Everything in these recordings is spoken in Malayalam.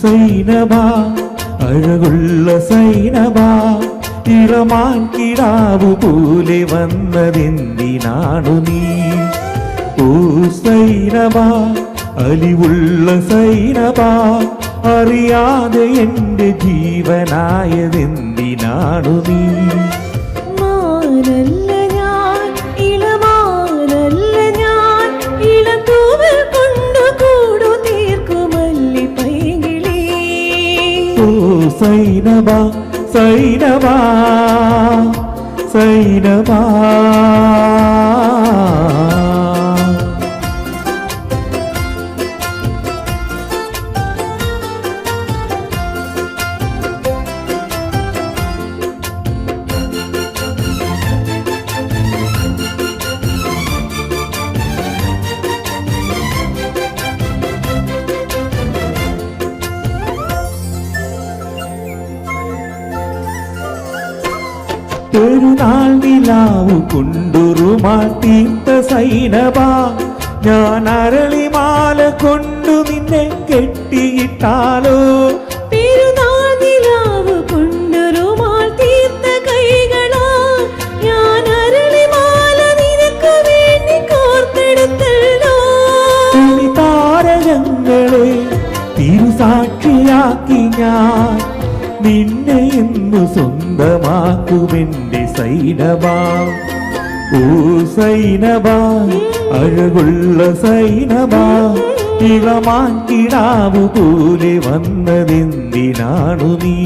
സൈനബ അഴകുള്ള സൈനബ ഇളമാൻ കിടാവു പോലെ വന്നതെന്തിനാണു നീ? ഓ സൈനബ അലിവുള്ള സൈനബ അറിയാതെ എൻ്റെ ജീവനായതെന്തിനാണു നീ? മാനല്ല ഞാൻ ഇളമാനല്ല ഞാൻ ഇളത്തൂവൽ കൊണ്ടു കൂടു തീർക്കുമല്ലി പൈകിളി. ഓ സൈനബ സൈനബ സൈനബ പെരുന്നാൾ നിലാവു കൊണ്ടുറുമാൽ തീർത്ത സൈനബ ഞാൻ അരളിമാല കൊണ്ടു നിന്നെ കെട്ടിയിട്ടാലോ? പെരുന്നാൾ നിലാവ് കൊണ്ടൊരുമാൽ തീർത്ത കൈകളാ ഞാൻ അരളിമാല നിനക്ക് വേണ്ടി കോർത്തെടുത്തല്ലോ. താരകങ്ങളെ തിരുസാക്ഷിയാക്കി ഞാൻ നിന്നെ ഇന്നു സ്വന്തമാക്കുമെന്റെ സൈനബ. ഓ സൈനബ അഴകുള്ള സൈനബ ഇളമാൻ കിടാവു പോലെ വന്നതെന്തിനാണു നീ?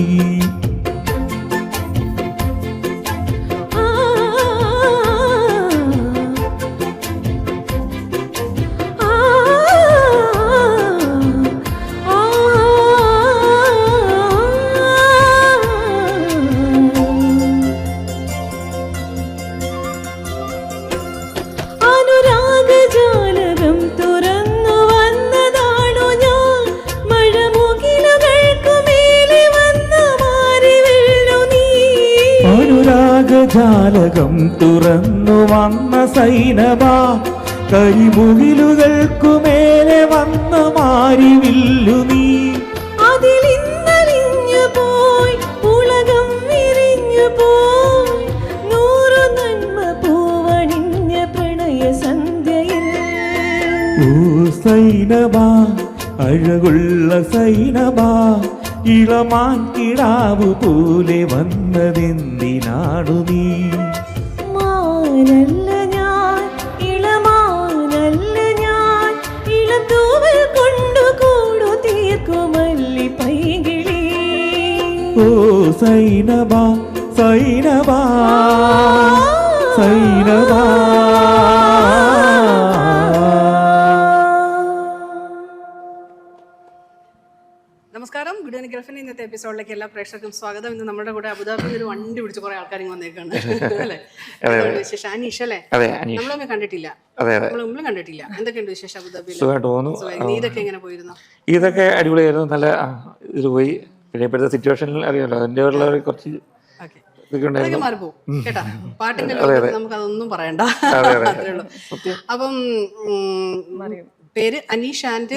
അനുരാഗജാലകം തുറന്നു വന്നതാണോ ഞാൻ? മഴമുകിലുകൾക്കു മേലെ വന്ന മാറിവെള്ളു നീ. അനുരാഗജാലകം തുറന്നു വന്ന സൈനബ കരിമുകിലുകൾക്കു മേലെ വന്ന മാരിവില്ലു നീ. അതിലിന്നലിഞ്ഞു പോയി ഉലകം വിരിഞ്ഞു പോയി നൂറു നന്മ പൂവണിഞ്ഞ പ്രണയ സന്ധ്യയിൽ. ഓ സൈനബ അഴകുള്ള സൈനബ ഇളമാൻ കിടാവു പോലെ വന്നതെന്തിനാണു നീ? മാനല്ല ഞാൻ ഇളമാനല്ല ഞാൻ ഇളത്തൂവൽ കൊണ്ടു കൂടു തീർക്കുമല്ലി പൈകിളി. ഓ സൈനബ സൈനബ സൈനബ നമസ്കാരം. ഗുഡ് ഈവനിംഗ് ഗൾഫിന്റെ ഇന്നത്തെ എപ്പിസോഡിലേക്ക് എല്ലാ പ്രേക്ഷകർക്കും സ്വാഗതം. ഇന്ന് നമ്മുടെ കൂടെ അബുദാബിയിൽ ഒരു വണ്ടി പിടിച്ച് കുറെ ആൾക്കാർ വന്നേക്കാണ് അല്ലേ? വിശേഷം അനീഷ് അല്ലേ? നമ്മളൊന്നും കണ്ടിട്ടില്ല, നമ്മൾ മുമ്പ് കണ്ടിട്ടില്ല. എന്തൊക്കെയുണ്ട് വിശേഷം അബുദാബിയിൽ? നീതൊക്കെ എങ്ങനെ പോയിരുന്നു? ഇതൊക്കെ അടിപൊളിയായിരുന്നു. നല്ല ഇത് പോയി. പിന്നെ ഇപ്പോഴത്തെ സിറ്റുവേഷനിൽ അറിയാമല്ലോ, അതിൻ്റെ കുറച്ച് അതൊക്കെ മാറിപ്പോവും കേട്ടാ. പാട്ടിന്റെ നമുക്ക് അതൊന്നും പറയണ്ട, അത്രേ ഉള്ളൂ. അപ്പം പേര് അനീഷ് ആൻഡ്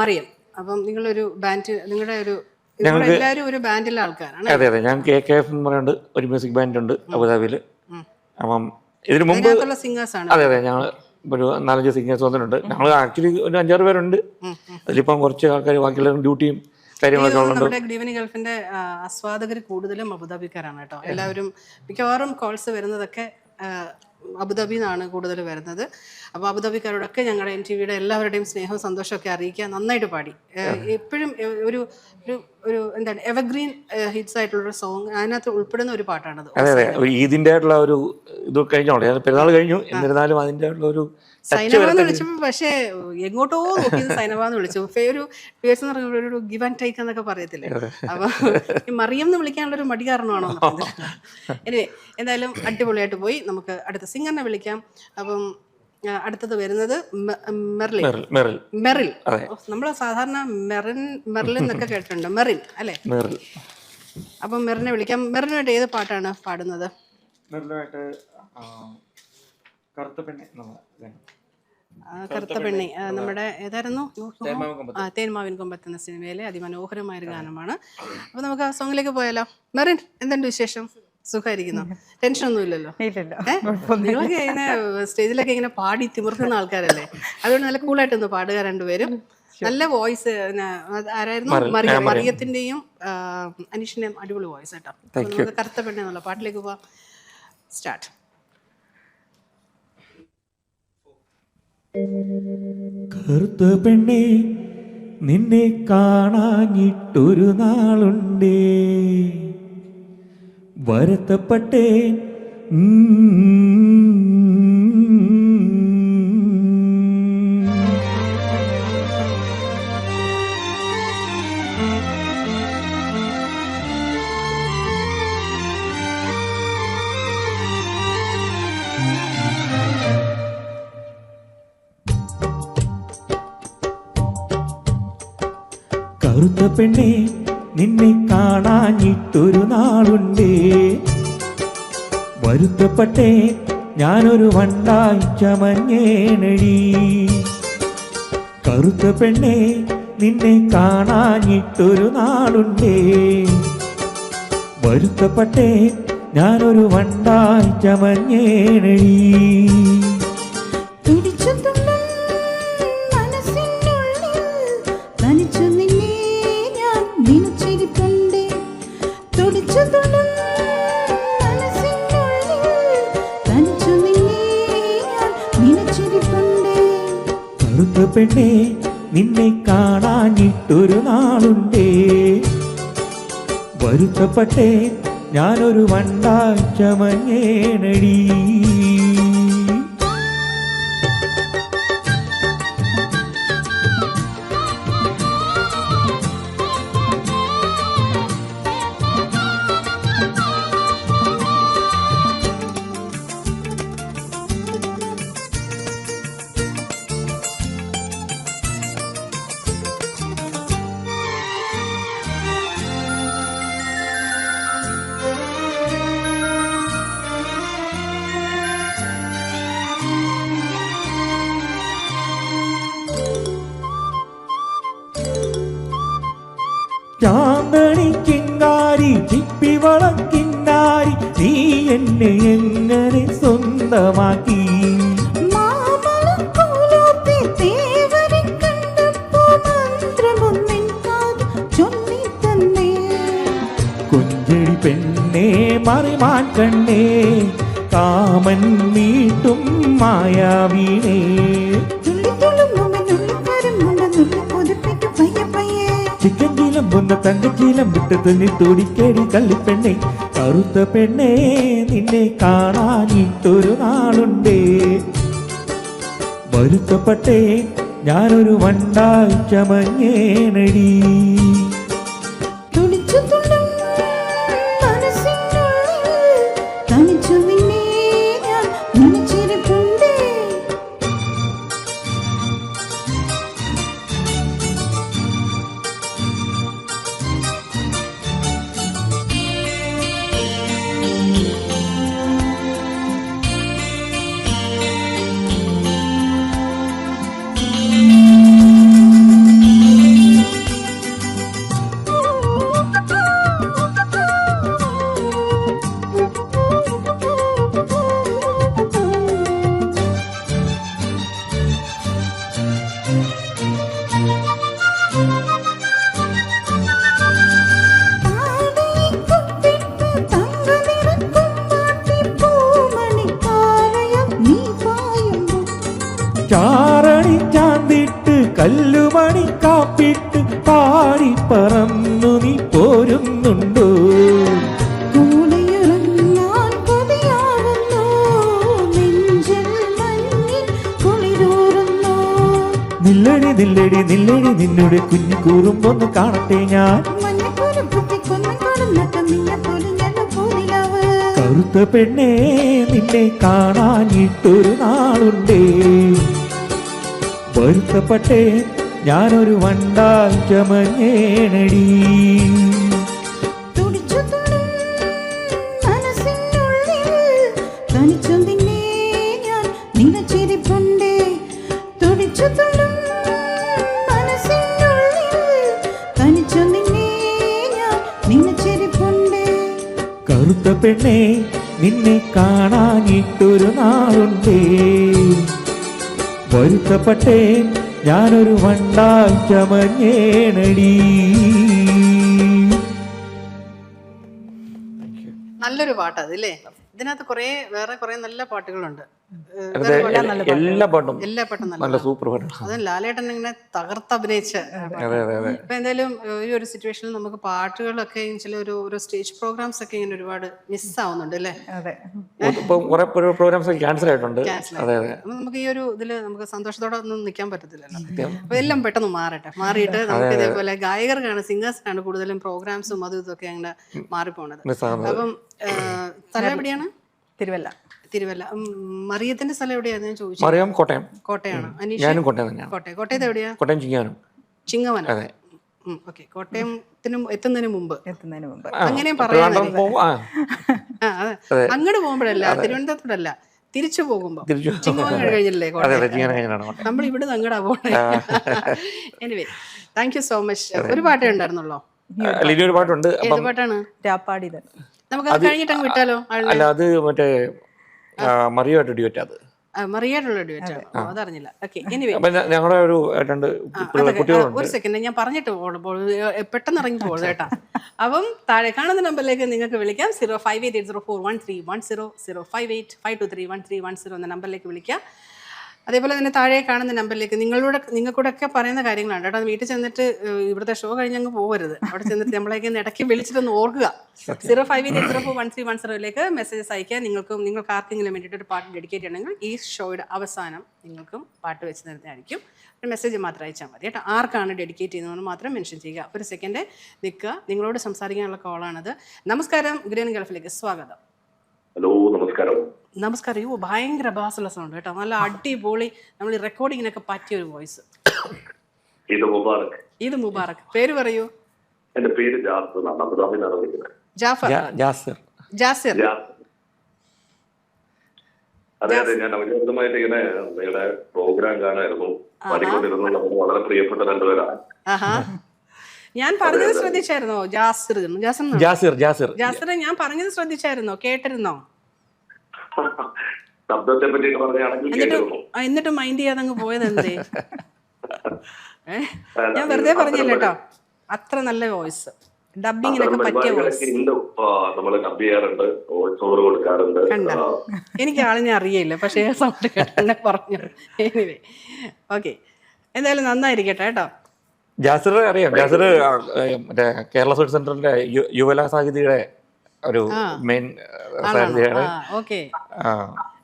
മറിയം. അപ്പം നിങ്ങളൊരു ബാൻഡ്, നിങ്ങളുടെ എല്ലാവരും ഒരു ബാൻഡിലെ ആൾക്കാരാണ്? അതെ അതെ, ഞാൻ KKF എന്ന് പറയുന്നുണ്ട്, ഒരു മ്യൂസിക് ബാൻഡ് ഉണ്ട് അബുദാബിയിൽ. അപ്പം ഇതിനു മുമ്പ് സിംഗേഴ്സ് ആണ്. അതെ അതെ, ഞങ്ങൾ ഒരു 4-5 സിംഗേഴ്സ് വന്നിട്ടുണ്ട്. ഞങ്ങൾ ആക്ച്വലി ഒരു 5-6 പേരുണ്ട്. അതിലിപ്പം കുറച്ച് ആൾക്കാർ ബാക്കിയുള്ള ഡ്യൂട്ടിയും കാര്യങ്ങളൊക്കെ ഉള്ളത്. നമ്മുടെ ഗുഡ് ഈവനിംഗ് ഗൾഫിന്റെ ആസ്വാദകർ കൂടുതലും അബുദാബിക്കാരാണ് കേട്ടോ. എല്ലാവരും മിക്കവാറും കോൾസ് വരുന്നതൊക്കെ അബുദാബിയിൽ നിന്നാണ് കൂടുതൽ വരുന്നത്. അപ്പോൾ അബുദാബിക്കാരോടൊക്കെ ഞങ്ങളുടെ NTVയുടെ എല്ലാവരുടെയും സ്നേഹവും സന്തോഷമൊക്കെ അറിയിക്കുക. നന്നായിട്ട് പാടി. എപ്പോഴും ഒരു ഒരു എന്താണ് എവർഗ്രീൻ ഹിറ്റ്സ് ആയിട്ടുള്ളൊരു സോങ് അതിനകത്ത് ഉൾപ്പെടുന്ന ഒരു പാട്ടാണത്. അതെ അതെ, ഈദിൻ്റെ ആയിട്ടുള്ള ഒരു ഇത് കഴിഞ്ഞോളൂ, പെരുന്നാൾ കഴിഞ്ഞു. എന്നിരുന്നാലും അതിൻ്റെ ആയിട്ടുള്ള ഒരു സൈനബാന്ന് വിളിച്ചപ്പോൾ പക്ഷേ എങ്ങോട്ടോ നോക്കിയത് സൈനബാന്ന് വിളിച്ചു. ഒരു പേഴ്സ് എന്ന് പറഞ്ഞ ഒരു ഗിവ് ആൻഡ് ടേക്ക് എന്നൊക്കെ പറയത്തില്ലേ, അപ്പൊ ഈ മറിയം എന്ന് വിളിക്കാനുള്ള ഒരു മടി കാരണമാണോ? എനിവേ, എന്തായാലും അടിപൊളിയായിട്ട് പോയി. നമുക്ക് അടുത്ത സിംഗറിനെ വിളിക്കാം. അപ്പം അടുത്തത് വരുന്നത് മെറിൽ. നമ്മള് സാധാരണ മെറിൽ എന്നൊക്കെ കേട്ടിട്ടുണ്ട്, മെറിൻ അല്ലെ? അപ്പം മെറിനെ വിളിക്കാം. മെറിനായിട്ട് ഏത് പാട്ടാണ് പാടുന്നത്? കറുത്ത പെണ്ണി നമ്മുടെ ഏതായിരുന്നു തേന്മാവിൻ കൊമ്പത്ത് എന്ന സിനിമയിലെ അതിമനോഹരമായ ഒരു ഗാനമാണ്. അപ്പൊ നമുക്ക് ആ സോങ്ങിലേക്ക് പോയാലോ. മെറിൻ, എന്തുണ്ട് വിശേഷം? സുഖമായിരിക്കുന്നു? ടെൻഷൻ ഒന്നും ഇല്ലല്ലോ? നിങ്ങളൊക്കെ ഇങ്ങനെ സ്റ്റേജിലൊക്കെ ഇങ്ങനെ പാടി തിമിർക്കുന്ന ആൾക്കാരല്ലേ, അതുകൊണ്ട് നല്ല കൂളായിട്ടൊന്ന് പാടുക രണ്ടുപേരും. നല്ല വോയിസ്. ആരായിരുന്നു? മറിയത്തിന്റെയും അനീഷിന്റെയും അടിപൊളി വോയിസ് കേട്ടോ. നമുക്ക് കറുത്ത പെണ്ണി എന്നുള്ള പാട്ടിലേക്ക് പോവാം. സ്റ്റാർട്ട്. കറുത്ത പെണ്ണേ നിന്നെ കാണാഞ്ഞിട്ടൊരു നാളുണ്ടേ, വരുത്തപ്പെട്ടേ കറുത്ത പെണ്ണേ നിന്നെ കാണാഞ്ഞിട്ടൊരു നാളുണ്ടേ, വരുത്തപ്പെട്ടേ ഞാനൊരു വണ്ടായി ചമഞ്ഞേനടി. കറുത്ത പെണ്ണേ നിന്നെ കാണാഞ്ഞിട്ടൊരു നാളുണ്ടേ, വരുത്തപ്പെട്ടേ ഞാനൊരു വണ്ടായി ചമഞ്ഞേനടി. കറുത്ത പെണ്ണേ നിന്നെ കാണാഞ്ഞിട്ടൊരു നാളുണ്ടേ, വരുത്തപ്പെട്ടേ ഞാനൊരു വണ്ടായി ചമഞ്ഞേനടി. ചാന്തണി കിങ്കാരി ചിപ്പിവളം കിന്നാരി നീ എന്നെ എങ്ങനെ സ്വന്തമാക്കി. കൊഞ്ചടി പെണ്ണേ മറിമാൻ കണ്ണേ കാമൻ മീട്ടും മായാവീണേ. ചിക്കൻ ചീലം പൊന്ന തങ്കച്ചീലം വിട്ട് തുന്നി തുടിക്കേടി കള്ളിപ്പെണ്ണേ. കറുത്ത പെണ്ണേ നിന്നെ കാണാഞ്ഞിട്ടൊരു നാളുണ്ടേ, വരുത്തപ്പെട്ടേ ഞാനൊരു വണ്ടായി ചമഞ്ഞേനടി. ചാരണി ചാന്തിട്ട് കല്ലുമണി കാപ്പിട്ട് പാടി പറന്നു നീ പോരുന്നുണ്ടോ. നില്ലടി നില്ലടി നില്ലടി നിന്നുടെ കുഞ്ഞു കൂറുമ്പൊന്ന് കാണട്ടെ ഞാൻ. കറുത്ത പെണ്ണേ നിന്നെ കാണാഞ്ഞിട്ടൊരു നാളുണ്ടേ, വരുത്തപ്പെട്ടേ ഞാനൊരു വണ്ടായി ചമഞ്ഞേനടി. തുള്ളും മനസ്സിനുള്ളിൽ തനിച്ചു നിന്നെ ഞാൻ നിന്നച്ചിരിപ്പുണ്ട്. കറുത്ത പെണ്ണെ നിന്നെ കാണാനിട്ടൊരു നാളുണ്ടേ, വരുത്തപ്പെട്ടേ ഞാനൊരു വണ്ടാൽ ചമഞ്ഞേണടി. നല്ലൊരു പാട്ട് അതില്ലേ. ഇതിനകത്ത് വേറെ കുറെ നല്ല പാട്ടുകളുണ്ട്. എല്ലാ പാട്ടും എല്ലാ പാട്ടും നല്ല സൂപ്പർ പാട്ടാണ്. അത് ലാലേട്ടൻ ഇങ്ങനെ തകർത്ത് അഭിനയിച്ച ഇപ്പൊ എന്തായാലും ഈ ഒരു സിറ്റുവേഷനിൽ നമുക്ക് പാട്ടുകളൊക്കെ ചില ഒരു സ്റ്റേജ് പ്രോഗ്രാംസ് ഒക്കെ ഇങ്ങനെ ഒരുപാട് മിസ്സാവുന്നുണ്ട് അല്ലേ. ഇപ്പം കുറെ പ്രോഗ്രാംസ് ക്യാൻസൽ ആയിട്ടുണ്ട്. അതെ അതെ, നമുക്ക് ഈ ഒരു ഇതില് നമുക്ക് സന്തോഷത്തോടെ ഒന്നും നിൽക്കാൻ പറ്റത്തില്ലല്ലോ. അപ്പൊ എല്ലാം പെട്ടെന്ന് മാറിയിട്ട് നമുക്ക് ഇതേപോലെ ഗായകർക്കാണ്, സിംഗേഴ്സിനാണ് കൂടുതലും പ്രോഗ്രാംസും അതും ഇതൊക്കെ അങ്ങനെ മാറിപ്പോണത്. അപ്പം സ്ഥലം എവിടെയാണ്? തിരുവല്ല. മറിയത്തിന്റെ സ്ഥലം എവിടെയാണ് ഞാൻ ചോദിച്ചു? മറിയം കോട്ടയം. കോട്ടയാണ്. ഞാനും കോട്ടയം തന്നെയാണ്. കോട്ടയത്ത് എവിടെയാ? കോട്ടയം ചിങ്ങവനം. അതെ. ഓക്കെ. കോട്ടയത്തിനും എത്തുന്നതിന് മുമ്പ് അങ്ങനെ പറയാൻ അങ്ങോട്ട് പോകുമ്പോഴല്ല, തിരുവനന്തപുരത്തോടല്ല, തിരിച്ചു പോകുമ്പോ ചിങ്ങവനം കഴിഞ്ഞില്ലേ കോട്ടയം. നമ്മൾ ഇവിടെ അങ്ങടാ പോണേ. Anyway, thank you so much. ഒരു പാട്ടേ ഉണ്ടായിരുന്നുള്ളോ? ഒരു പാട്ടുണ്ട്. ഏത് പാട്ടാണ്? നമുക്ക് അത് കഴിഞ്ഞിട്ട് അങ്ങ് വിട്ടാലോ? അല്ല, അത് മറ്റേ മറിയുമായിട്ട് ഡ്യൂറ്റ്. അത് മറിയായിട്ടുള്ള ഡ്യൂറ്റ് ആണ്, അതറിഞ്ഞില്ല. ഓക്കെ. എനിവേ, ഞങ്ങളുടെ ഒരു ഒരു സെക്കൻഡ് ഞാൻ പറഞ്ഞിട്ട് പെട്ടെന്ന് ഇറങ്ങി പോകും കേട്ടാ. അപ്പം താഴെ കാണുന്ന നമ്പറിലേക്ക് നിങ്ങൾക്ക് വിളിക്കാം. 0588041310, 0585231310 എന്ന നമ്പറിലേക്ക് വിളിക്കാം. അതേപോലെ തന്നെ താഴെ കാണുന്ന നമ്പറിലേക്ക് നിങ്ങൾക്കൂടെ പറയുന്ന കാര്യങ്ങളാണ് കേട്ടോ. വീട്ടിൽ ചെന്നിട്ട് ഇവിടുത്തെ ഷോ കഴിഞ്ഞങ്ങ് പോകരുത്. അവിടെ ചെന്നിട്ട് നമ്മളേക്ക് ഇടയ്ക്ക് വിളിച്ചിട്ടൊന്ന് ഓർക്കുക. 0588041310 മെസ്സേജസ് അയക്കുക. നിങ്ങൾക്ക് ആർക്കെങ്കിലും വേണ്ടിയിട്ട് ഒരു പാട്ട് ഡെഡിക്കേറ്റ് ചെയ്യണമെങ്കിൽ ഈ ഷോയുടെ അവസാനം നിങ്ങൾക്കും പാട്ട് വെച്ച് തരുന്നതായിരിക്കും. ഒരു മെസ്സേജ് മാത്രം അയച്ചാൽ മതി കേട്ടോ. ആർക്കാണ് ഡെഡിക്കേറ്റ് ചെയ്യുന്നതെന്ന് മാത്രം മെൻഷൻ ചെയ്യുക. ഒരു സെക്കൻഡ് നിൽക്കുക. നിങ്ങളോട് സംസാരിക്കാനുള്ള കോളാണത്. നമസ്കാരം, ഗ്രീൻ ഗൾഫിലേക്ക് സ്വാഗതം. ഹലോ, നമസ്കാരം. നമസ്കാരം. യോ, ഭയങ്കര ബാസുള്ള സൗണ്ട് കേട്ടോ. നല്ല അടിപൊളി, നമ്മൾ ഈ റെക്കോർഡിങ്ങിനൊക്കെ പറ്റിയ ഒരു വോയിസ്. ഈദ് മുബാറക്. പേര് പറയൂ. എന്റെ പേര് ജാസിർ. അതെ, ഞാൻ ഔദ്യോഗികമായിട്ട് ഇങ്ങനെ നിങ്ങളുടെ പ്രോഗ്രാം കാണായിരുന്നു. വളരെ പ്രിയപ്പെട്ട രണ്ടുപേരാണ്. ഞാൻ പറഞ്ഞത് ശ്രദ്ധിച്ചായിരുന്നോ? ജാസിർ ഞാൻ പറഞ്ഞത് ശ്രദ്ധിച്ചായിരുന്നോ? കേട്ടിരുന്നോ? ശബ്ദത്തെ പറ്റി എന്നിട്ട് മൈൻഡ് ചെയ്യാതെ അങ്ങ് പോയത് എന്തേ? ഞാൻ വെറുതെ പറഞ്ഞല്ലോ കേട്ടോ. അത്ര നല്ല വോയിസ്, ഡബിങ്ങിനൊക്കെ പറ്റിയ വോയിസ്. കണ്ടോ, എനിക്ക് ആളിനെ അറിയില്ല, പക്ഷേ സൗണ്ട് കേട്ടെ പറഞ്ഞു. എനിവേ, ഓക്കെ, എന്തായാലും നന്നായിരിക്കട്ടെ കേട്ടോ. ജാസിർ അറിയാം. ജാസിർ മറ്റേ കേരള സോഴ്സ് സെന്ററിന്റെ യുവല സാഹിതിയുടെ ഒരു മെയിൻ സാഹിതിയാണ്.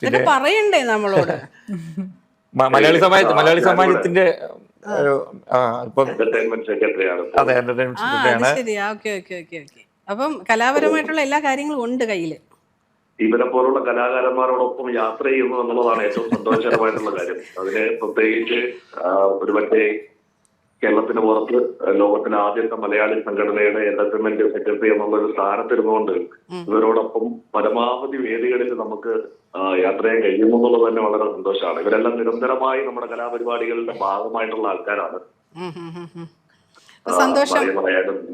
പിന്നെ പറയണ്ടേ നമ്മളോട്? മലയാളി സമാജത്തിന്റെ അപ്പം കലാപരമായിട്ടുള്ള എല്ലാ കാര്യങ്ങളും ഉണ്ട് കയ്യില്. ഇവരെ പോലുള്ള കലാകാരന്മാരോടൊപ്പം യാത്ര ചെയ്യുന്നു എന്നുള്ളതാണ് ഏറ്റവും സന്തോഷകരമായിട്ടുള്ള കാര്യം. അതിന് പ്രത്യേകിച്ച് ഒരുപക്ഷെ കേരളത്തിന് പുറത്ത് ലോകത്തിലെ ആദ്യത്തെ മലയാളി സംഘടനയുടെ എന്റർടൈൻമെന്റ് സെക്രട്ടറി എന്നുള്ള ഒരു സ്ഥാനത്തിരുന്നുകൊണ്ട് ഇവരോടൊപ്പം പരമാവധി വേദികളിൽ നമുക്ക് യാത്ര ചെയ്യാൻ കഴിയുന്നു എന്നുള്ളത് തന്നെ വളരെ സന്തോഷമാണ്. ഇവരെല്ലാം നിരന്തരമായി നമ്മുടെ കലാപരിപാടികളുടെ ഭാഗമായിട്ടുള്ള ആൾക്കാരാണ്.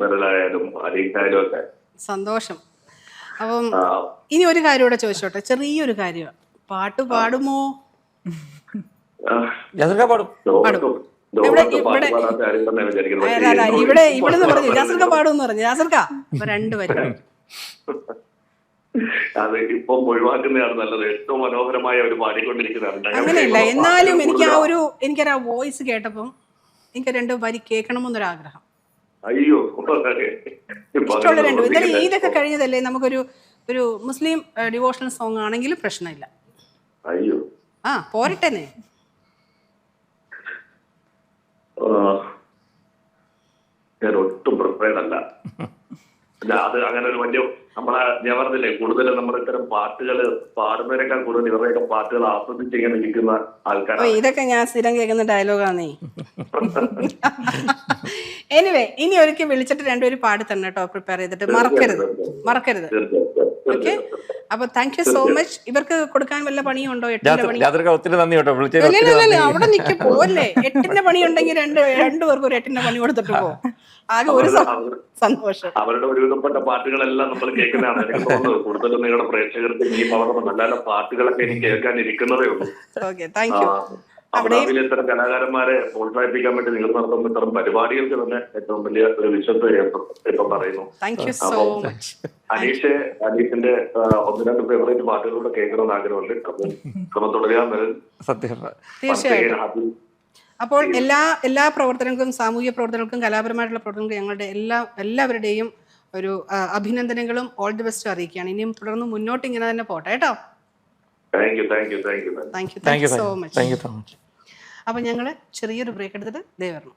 മലയായാലും അലീഖായാലും ഒക്കെ സന്തോഷം. അപ്പം ഇനി ഒരു കാര്യം കൂടെ ചോദിച്ചോട്ടെ, ചെറിയൊരു കാര്യം. പാട്ട് പാടുമോ? പാടും. ഇവിടെ പറഞ്ഞു ജാസിർക്ക പാടുമെന്ന് പറഞ്ഞു. ജാസിർക്ക രണ്ടുപേരും അത് ഇപ്പം ഒഴിവാക്കുന്നതാണ് നല്ലത്. ഏറ്റവും മനോഹരമായ ഒരു പാടിക്കൊണ്ടിരിക്കുന്നതാണ്. അങ്ങനെയല്ല, എന്നാലും എനിക്കൊരു വോയിസ് കേട്ടപ്പം എനിക്ക് 2 വരി കേൾക്കണമെന്നൊരാഗ്രഹം. അയ്യോ, ഇഷ്ടമുള്ള 2. എന്തായാലും ഈദൊക്കെ കഴിഞ്ഞതല്ലേ, നമുക്കൊരു മുസ്ലിം ഡിവോഷണൽ സോങ് ആണെങ്കിലും പ്രശ്നമില്ല. അയ്യോ, പോരട്ടെന്നെ. ഞാൻ ഒട്ടും പ്രിപ്പയർഡ് അല്ല. അത് അങ്ങനെ ഒരു വലിയ ഞാൻ പറഞ്ഞില്ലേ, കൂടുതലും നമ്മുടെ ഇത്തരം പാട്ടുകൾ പാടുന്നതിനേക്കാൾ കൂടുതൽ ഇവരുടെയൊക്കെ പാട്ടുകൾ ആസ്വദിച്ച് ഇങ്ങനെ ഇരിക്കുന്ന ആൾക്കാരാണ്. ഇതൊക്കെ ഞാൻ സ്ഥിരം കേൾക്കുന്ന ഡയലോഗാണേ. എനിവേ, ഇനി ഒരിക്കൽ വിളിച്ചിട്ട് 2 പാടി തന്നെ കേട്ടോ, പ്രിപ്പയർ ചെയ്തിട്ട്. മറക്കരുത്. ഓക്കെ. അപ്പൊ താങ്ക് യു സോ മച്ച്. ഇവർക്ക് കൊടുക്കാൻ വല്ല പണിയുണ്ടോ? 8ന്റെ പണി? രാത്രി ഒത്തിരി നന്ദി കേട്ടോ, വിളിച്ചത്. ഇല്ല, അവിടെ നിൽക്കി പോവല്ലേ. 8ന്റെ പണി ഉണ്ടെങ്കിൽ രണ്ടുപേർക്കും ഒരു 8ന്റെ പണി കൊടുത്തിട്ട് പോകും. ആകെ ഒരു സന്തോഷം. അവരുടെ ഒരുവിധപ്പെട്ട പാട്ടുകളെല്ലാം നമ്മൾ കേൾക്കുന്നതാണ്. എനിക്ക് തോന്നുന്നത് കൂടുതലും നിങ്ങളുടെ പ്രേക്ഷകർക്ക് ഇനിയും അവരുടെ നല്ല നല്ല പാട്ടുകളൊക്കെ എനിക്ക് കേൾക്കാനിരിക്കുന്നതേ ഉള്ളൂ. Okay, thank U. അബുദാബിയിൽ ഇത്തരം കലാകാരന്മാരെ പ്രോത്സാഹിപ്പിക്കാൻ വേണ്ടി നിങ്ങൾ നടത്തുന്ന ഇത്തരം പരിപാടികൾക്ക് തന്നെ ഏറ്റവും വലിയ ഒരു വിശ്വസ്ത ഇപ്പം പറയുന്നു. Thank you so much. അനീഷിന്റെ 1-2 ഫേവറേറ്റ് പാട്ടുകളൂടെ കേൾക്കണമെന്ന് ആഗ്രഹമുണ്ട്. അപ്പം ക്രമം തുടരാൻ സത്യം. തീർച്ചയായിട്ടും. അപ്പോൾ എല്ലാ പ്രവർത്തനങ്ങൾക്കും, സാമൂഹ്യ പ്രവർത്തനങ്ങൾക്കും, കലാപരമായിട്ടുള്ള പ്രവർത്തനങ്ങൾക്കും ഞങ്ങളുടെ എല്ലാവരുടെയും ഒരു അഭിനന്ദനങ്ങളും ഓൾ ദി ബെസ്റ്റ് അറിയിക്കുകയാണ്. ഇനിയും തുടർന്ന് മുന്നോട്ട് ഇങ്ങനെ തന്നെ പോട്ടെ കേട്ടോ. Thank you so much. അപ്പൊ ഞങ്ങള് ചെറിയൊരു ബ്രേക്ക് എടുത്തിട്ട് ദേ വരണം.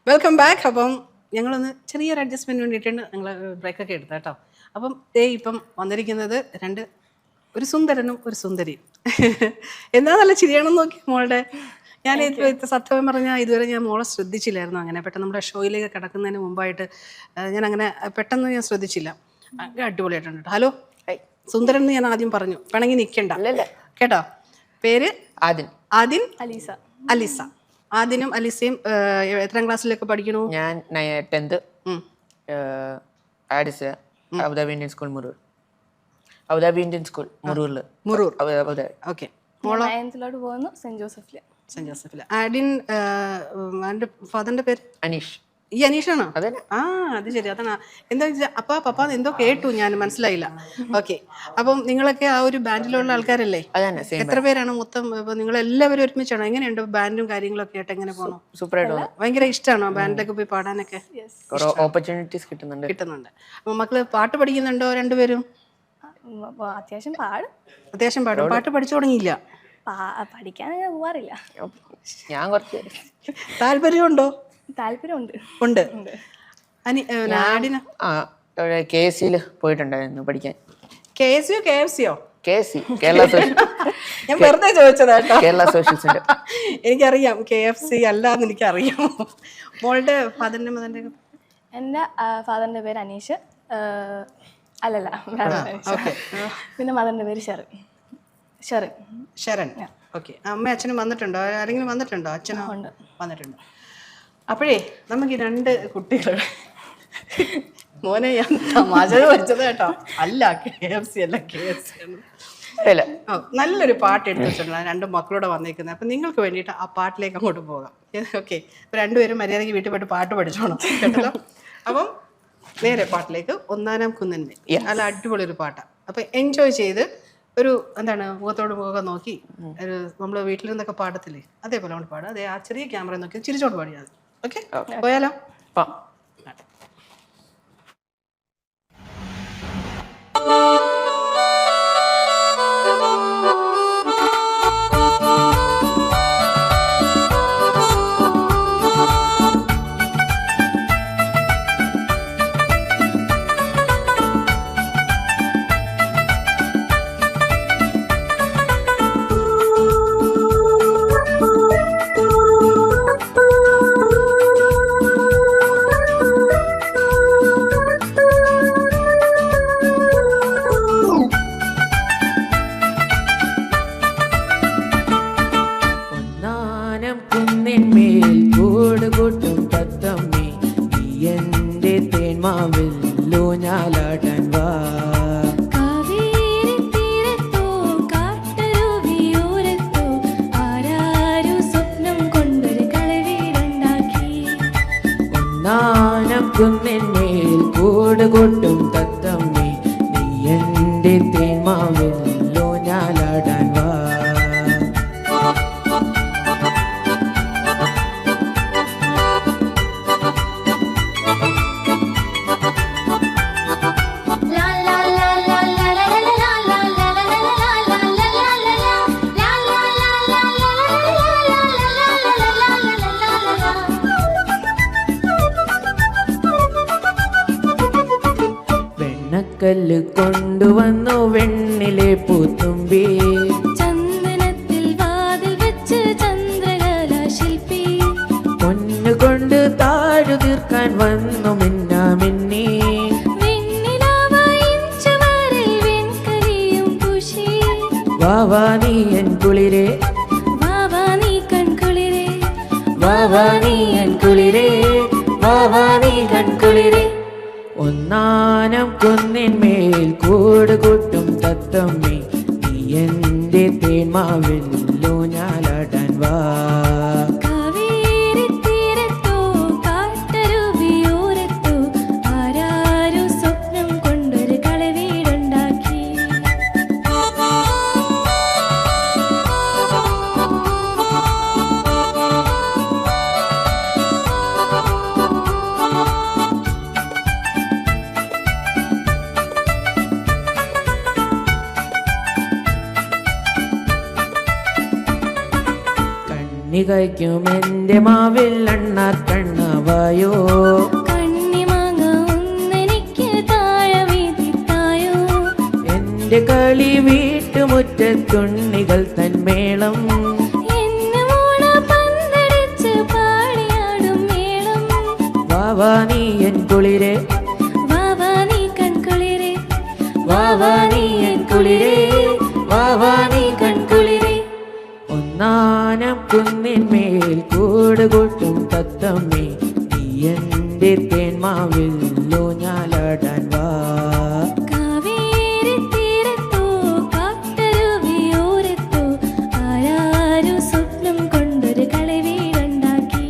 Welcome back. അപ്പം ഞങ്ങളൊന്ന് ചെറിയൊരു അഡ്ജസ്റ്റ്മെൻറ്റ് വേണ്ടിയിട്ടാണ് ഞങ്ങൾ ബ്രേക്കൊക്കെ എടുത്തത് കേട്ടോ. അപ്പം ഇപ്പം വന്നിരിക്കുന്നത് ഒരു സുന്ദരനും ഒരു സുന്ദരിയും. എന്താ നല്ല ചിരിയാണെന്ന് നോക്കി മോളുടെ. ഞാൻ സത്യം പറഞ്ഞാൽ ഇതുവരെ ഞാൻ മോളെ ശ്രദ്ധിച്ചില്ലായിരുന്നു. അങ്ങനെ പെട്ടെന്ന് നമ്മുടെ ഷോയിലേക്ക് കിടക്കുന്നതിന് മുമ്പായിട്ട് ഞാൻ പെട്ടെന്ന് ശ്രദ്ധിച്ചില്ല. അടിപൊളിയായിട്ടുണ്ട്. ഹലോ, സുന്ദരൻ എന്ന് ഞാൻ ആദ്യം പറഞ്ഞു, വേണമെങ്കിൽ നിൽക്കണ്ട കേട്ടോ. പേര് ആദിൻ, അലീസ. ആദിനും അലിസയും എത്രാം ക്ലാസ്സിലൊക്കെ പഠിക്കണു? ഞാൻ 10th Abu Dhabi Indian school മുറൂർ. Abu Dhabi Indian school മുറൂർ. Okay. മോളോ? 9th പോകുന്നു, സെന്റ് ജോസഫില്. ആദിൻ ഫാദറിന്റെ പേര് അനീഷ്. ഈ അനീഷാണോ? അത് ശരി. അതാണ്. എന്താ അപ്പാ പപ്പ എന്തോ കേട്ടു, ഞാൻ മനസ്സിലായില്ല. ഓക്കെ. അപ്പം നിങ്ങളൊക്കെ ആ ഒരു ബാൻഡിലുള്ള ആൾക്കാരല്ലേ? എത്ര പേരാണ് മൊത്തം? നിങ്ങൾ എല്ലാവരും ഒരുമിച്ചാണോ? എങ്ങനെയുണ്ട് ബാൻഡും കാര്യങ്ങളൊക്കെ ആയിട്ട്? എങ്ങനെ പോകണു? സൂപ്പറായിട്ട്. ഭയങ്കര ഇഷ്ടമാണോ ബാൻഡിലൊക്കെ പോയി പാടാനൊക്കെ? ഓപ്പർച്യൂണിറ്റീസ് കിട്ടുന്നുണ്ട്. അപ്പൊ മക്കള് പാട്ട് പഠിക്കുന്നുണ്ടോ രണ്ടുപേരും? അത്യാവശ്യം പാടും. പാട്ട് പഠിച്ചു തുടങ്ങിയില്ല? പഠിക്കാൻ പോവാറില്ല. ഞാൻ കുറച്ച് താല്പര്യമുണ്ടോ? താല്പര്യമുണ്ട്. KSCയിൽ പോയിട്ടുണ്ടായിരുന്നു പഠിക്കാൻ. KSCയോ? കേരള ഞാൻ വെറുതെ ചോദിച്ചതാട്ടോ. കേരള സോഷ്യൽസിന്റെ. എനിക്കറിയാം KFC അല്ലാന്ന് എനിക്കറിയാം. മോളുടെ ഫാദറിന്റെ മദറിന്റെ? എൻ്റെ ഫാദറിന്റെ പേര് അനീഷ്. അല്ലല്ല, പിന്നെ മദറിന്റെ പേര് ശരൺ. ഓക്കെ. അമ്മ അച്ഛനും വന്നിട്ടുണ്ടോ? ആരെങ്കിലും വന്നിട്ടുണ്ടോ? അച്ഛനോ? വന്നിട്ടുണ്ട്. അപ്പോഴേ നമുക്ക് 2 കുട്ടികൾ. മോനെ ഞാൻ തമാശ വെച്ചത് കേട്ടോ. അല്ല, KFC അല്ല, KFC ആണ്. നല്ലൊരു പാട്ട് എടുത്ത് വെച്ചിട്ടുള്ള 2 മക്കളോടെ വന്നേക്കുന്നത്. അപ്പം നിങ്ങൾക്ക് വേണ്ടിയിട്ട് ആ പാട്ടിലേക്ക് അങ്ങോട്ട് പോകാം. ഓക്കെ. ഇപ്പം 2 പേരും മര്യാദയ്ക്ക് വീട്ടിൽ പോയിട്ട് പാട്ട് പഠിച്ചോണം കേട്ടല്ലോ. അപ്പം നേരെ പാട്ടിലേക്ക്. 1-ാം കുന്നിൻ്റെ നല്ല അടിപൊളി ഒരു പാട്ടാണ്. അപ്പം എൻജോയ് ചെയ്ത് ഒരു മുഖത്തോട് മുഖം നോക്കി ഒരു നമ്മൾ വീട്ടിൽ നിന്നൊക്കെ പാടത്തില്ലേ, അതേപോലെ നമ്മൾ പാടുക. അതേ ആ ചെറിയ ക്യാമറ നോക്കി ചിരിച്ചോണ്ട് പാടിയാൽ മതി. ഓക്കെ, പോയാലോ? കൂടുകൊട്ടും തത്തമ്മേ നീ എൻ്റെ തേന്മാവില്ലോ ഞാലാടാൻ വാ. പൊൻകല്ല് കൊണ്ടുവന്നു വെണ്ണിലെ പൂത്തുമ്പി ചന്ദനത്തിൽ വാതിൽ വെച്ച് ചന്ദ്രകലാശില്പി പൊന്നുകൊണ്ട് താഴു തീർക്കാൻ വന്നു മിന്നാമിന്നി വെണ്ണിലാവായിഞ്ചുവരിൽ വെൺകലിയും പൂശി വാവാ നീ എൻ കുളിരേ വാവാ നീ കൺകുളിരേ വാവാ നീ എൻ കുളിരേ വാവാ നീ കൺകുളിരേ ഒന്നാനം കുന്നിന്മേൽ കൂട് കൂട്ടും തത്തമ്മേ നീ എൻ്റെ തേന്മാവിലോ ഞാലാടാൻ വാ കാവേരി തീരത്തോ കാട്ടരുവിയോരത്തോ ആരാരും സ്വപ്നം കൊണ്ടൊരു കളവീടുണ്ടാക്കി കണ്ണി കഴിക്കും എൻ്റെ മാവിൽ അണ്ണാർ കണ്ണവായോ കണ്ണിമാങ്ങ ഒന്നെനിക്ക് താഴെ വീതിത്തായോ എൻ്റെ കളി വീട്ടുമുറ്റത്തുണ്ണികൾ തന്മേളം എന്നെ മോള പന്തടിച്ച് പാടിയാടും മേളം വാവാ നീ എൻ കുളിരേ വാവാ നീ കൺകുളിരേ വാവാ നീ എൻ കുളിരേ വാവാ നീ കൺകുളിരേ ഒന്നാനം കുന്നിന്മേൽ കൂട് കൂട്ടും തത്തമ്മേ നീ എൻ്റെ തേന്മാവിലോ ഞാലാടാൻ വാ കാവേരി തീരത്തോ കാട്ടരുവിയോരത്തോ ആരാരും സ്വപ്നം കൊണ്ടൊരു കളവീടുണ്ടാക്കി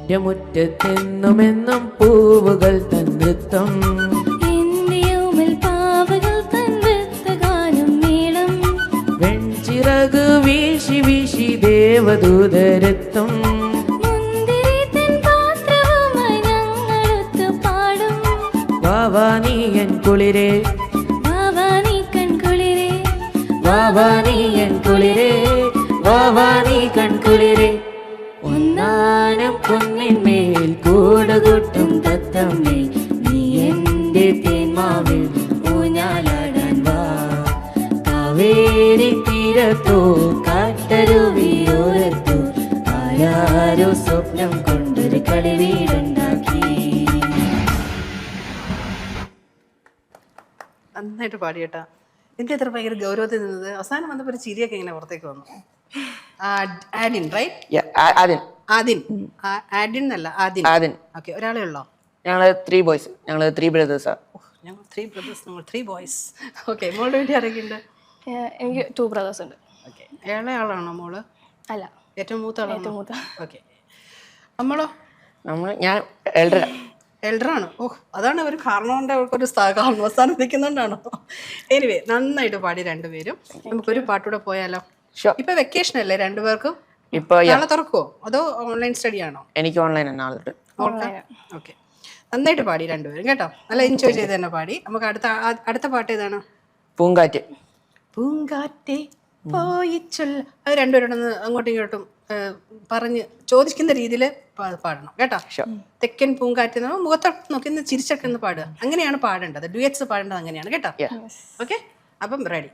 എൻ്റെ മുറ്റത്തെന്നുമെന്നും പൂവുകൾ തന്നൃത്തം എന്റെയുമിൽ പാവകൾ തൻവൃത്ത ഗാനം മേളം വെൺചിറക് വീശി വീശി ദേവദൂതരത്തും മുന്തിരി തൻ പാത്രവുമായി ഞങ്ങളൊത്തു പാടും വാവാ നീ എൻ കുളിരേ വാവാ നീ കൺകുളിരേ വാവാ നീ എൻ കുളിരേ വാവാ നീ കൺകുളിരേ ഒന്നാനം കുന്നിന്മേൽ കൂട് കൂട്ടും തത്തമ്മേ നീ എൻ്റെ തേന്മാവിൽ ഊഞ്ഞാലാടാൻ വാ കാവേരി തീരത്തോ കാട്ടരുവിയോരത്തോ ആരാരോ സ്വപ്നം കൊണ്ടൊരു കളിവീടുണ്ടാക്കി. നന്നായിട്ട് പാടിയേട്ടാ. എന്താ ഇത്ര ഭയങ്കര ഗൗരവത്തിൽ നിന്നത്? അവസാനം വന്നപ്പോൾ ഒരു ചിരിയൊക്കെ ഇങ്ങനെ പുറത്തേക്ക് വന്നു. ആദിൻ റൈറ്റ്? ആദിൻ എന്നല്ല ആദിൻ. ഓക്കെ, ഒരാളേ ഉള്ളോ? ഞങ്ങൾ 3 ബോയ്സ്, ഞങ്ങൾ 3 ബ്രദേഴ്സാ. ഞങ്ങൾ 3 ബ്രദേഴ്സ്, നമ്മൾ 3 ബോയ്സ്. ഓക്കെ, മോളുടെ വീട്ടിൽ ആരൊക്കെയുണ്ട്? എനിക്ക് 2 ബ്രദേഴ്സ് ഉണ്ട്. ഓക്കെ, ഏളെ ആളാണോ മോള്? അല്ല, ഏറ്റവും മൂത്ത ആളാണോ? ഏറ്റവും മൂത്ത. ഓക്കെ, നമ്മളോ? ഞാൻ എൽഡറാണ്. ഓഹ്, അതാണ് ഒരു കാരണം കൊണ്ട് അവർക്കൊരു അവസാനം നിൽക്കുന്നുണ്ടാണോ? എനിവേ, നന്നായിട്ട് പാടി രണ്ടുപേരും. നമുക്കൊരു പാട്ടൂടെ പോയാലോ? ഇപ്പൊ വെക്കേഷൻ അല്ലേ രണ്ടുപേർക്കും? നാളെ തുറക്കുവോ അതോ ഓൺലൈൻ സ്റ്റഡി ആണോ? എനിക്ക് ഓൺലൈൻ ആണ്. ഓക്കെ, നന്നായിട്ട് പാടി രണ്ടുപേരും കേട്ടോ. നല്ല എൻജോയ് ചെയ്ത് തന്നെ പാടി. നമുക്ക് അടുത്ത പാട്ട് ഏതാണ്? പൂങ്കാറ്റ്. പൂങ്കാറ്റെ പോയി ചൊല്ല. അത് രണ്ടുപേരോടൊന്ന് അങ്ങോട്ടും ഇങ്ങോട്ടും പറഞ്ഞ് ചോദിക്കുന്ന രീതിയിൽ പാടണം കേട്ടോ. തെക്കൻ പൂങ്കാറ്റ് മുഖത്തോട്ട് നോക്കി ചിരിച്ചൊക്കെ ഒന്ന് പാടുക. അങ്ങനെയാണ് പാടേണ്ടത്. ഡ്യുയറ്റ്സ് പാടേണ്ടത് അങ്ങനെയാണ് കേട്ടോ. ഓക്കെ, അപ്പം റെഡി.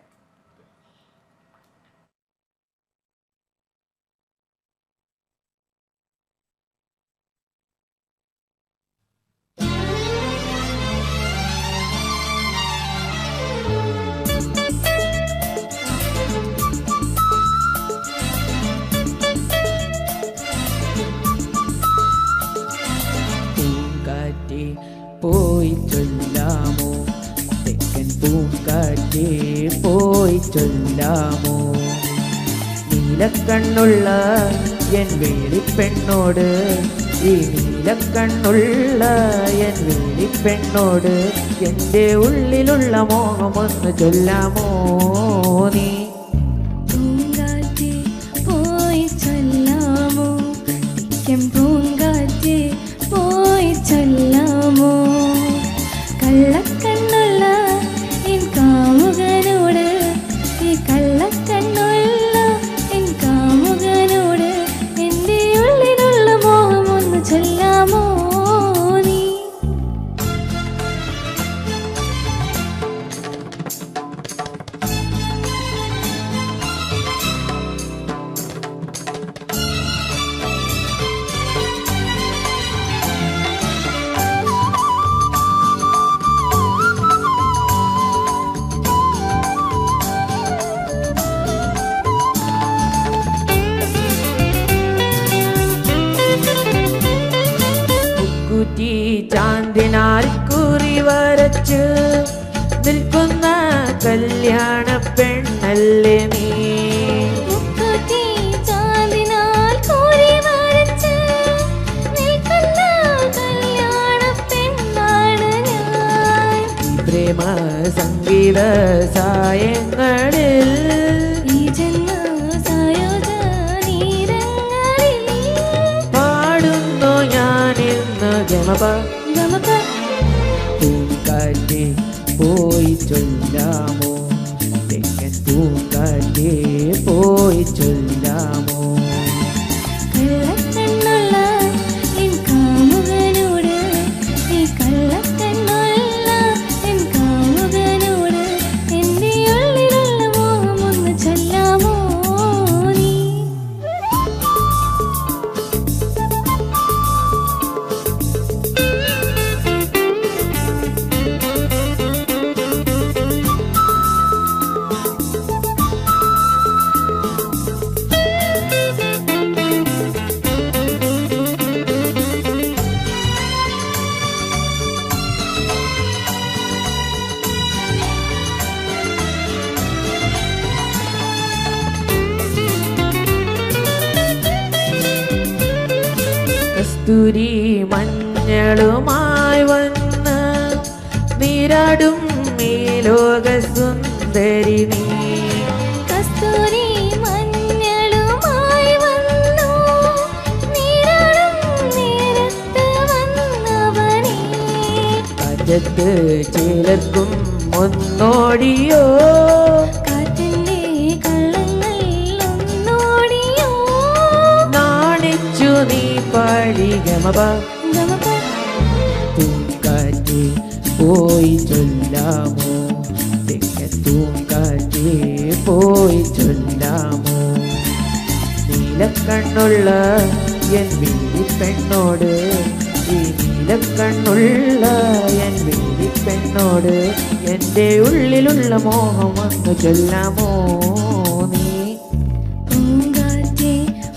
പോയി ചൊല്ലാമോ, തെക്കൻ പൂങ്കാറ്റേ പോയി ചൊല്ലാമോ, നീലക്കണ്ണുള്ള എൻ വേളിപ്പെണ്ണോട്, ഈ നീലക്കണ്ണുള്ള എൻ വേളിപ്പെണ്ണോട് എൻ്റെ ഉള്ളിലുള്ള മോഹമൊന്ന് ചൊല്ലാമോ നീ. പൂങ്കാറ്റേ വന്ന കല്യാണ പെണ്ണല്ലേ നീ. മുക്കൂറ്റി ചാന്ദിനാൽ കോരി വരച്ച് നിൽക്കുന്ന കല്യാണ പെണ്ണാണ് ഞാൻ. പ്രേമ സംഗീത സായങ്ങളിൽ ഈ ജന്മ സായോജ നീരങ്ങളിൽ പാടുന്നു ഞാനിന്ന് ഗമപ. ഗമപ പൂങ്കാറ്റേ പോയി ചൊല്ലാമോ, തെക്കൻ പൂങ്കാറ്റേ പോയി ചൊല്ലാമോ. കള്ളക്കണ്ണുള്ള എൻ കാമുകനോട്, ഈ കള്ളക്കണ്ണുള്ള എൻ കാമുകനോട് എൻ്റെ ഉള്ളിലുള്ള മോഹം ഒന്ന് ചൊല്ലാമോ നീ. കസ്തൂരി മഞ്ഞളുമായി വന്ന് നീരാടും ഈ ലോക സുന്ദരി നീ. കസ്തൂരി മഞ്ഞളുമായി വന്നു നീരാടും നേരത്ത് വന്നവനേ. കാറ്റത്ത് ചിലർക്കും ഒന്നോടിയോ, കാറ്റിന്റെ കള്ളങ്ങൾ ഒന്നോടിയോ. നാണിച്ചു നീ പാടി ഗമപ. ഗമപ പൂങ്കാറ്റേ പോയി ചൊല്ലാമോ, തെക്കൻ പൂങ്കാറ്റേ പോയി ചൊല്ലാമോ. നീലക്കണ്ണുള്ള എൻ വീടിപ്പെണ്ണോട്, ഈ നീലക്കണ്ണുള്ള എൻ വീടിപ്പെണ്ണോട് എൻ്റെ ഉള്ളിലുള്ള മോഹം ഒന്ന് ചൊല്ലാമോ നീ. പൂങ്കാറ്റേ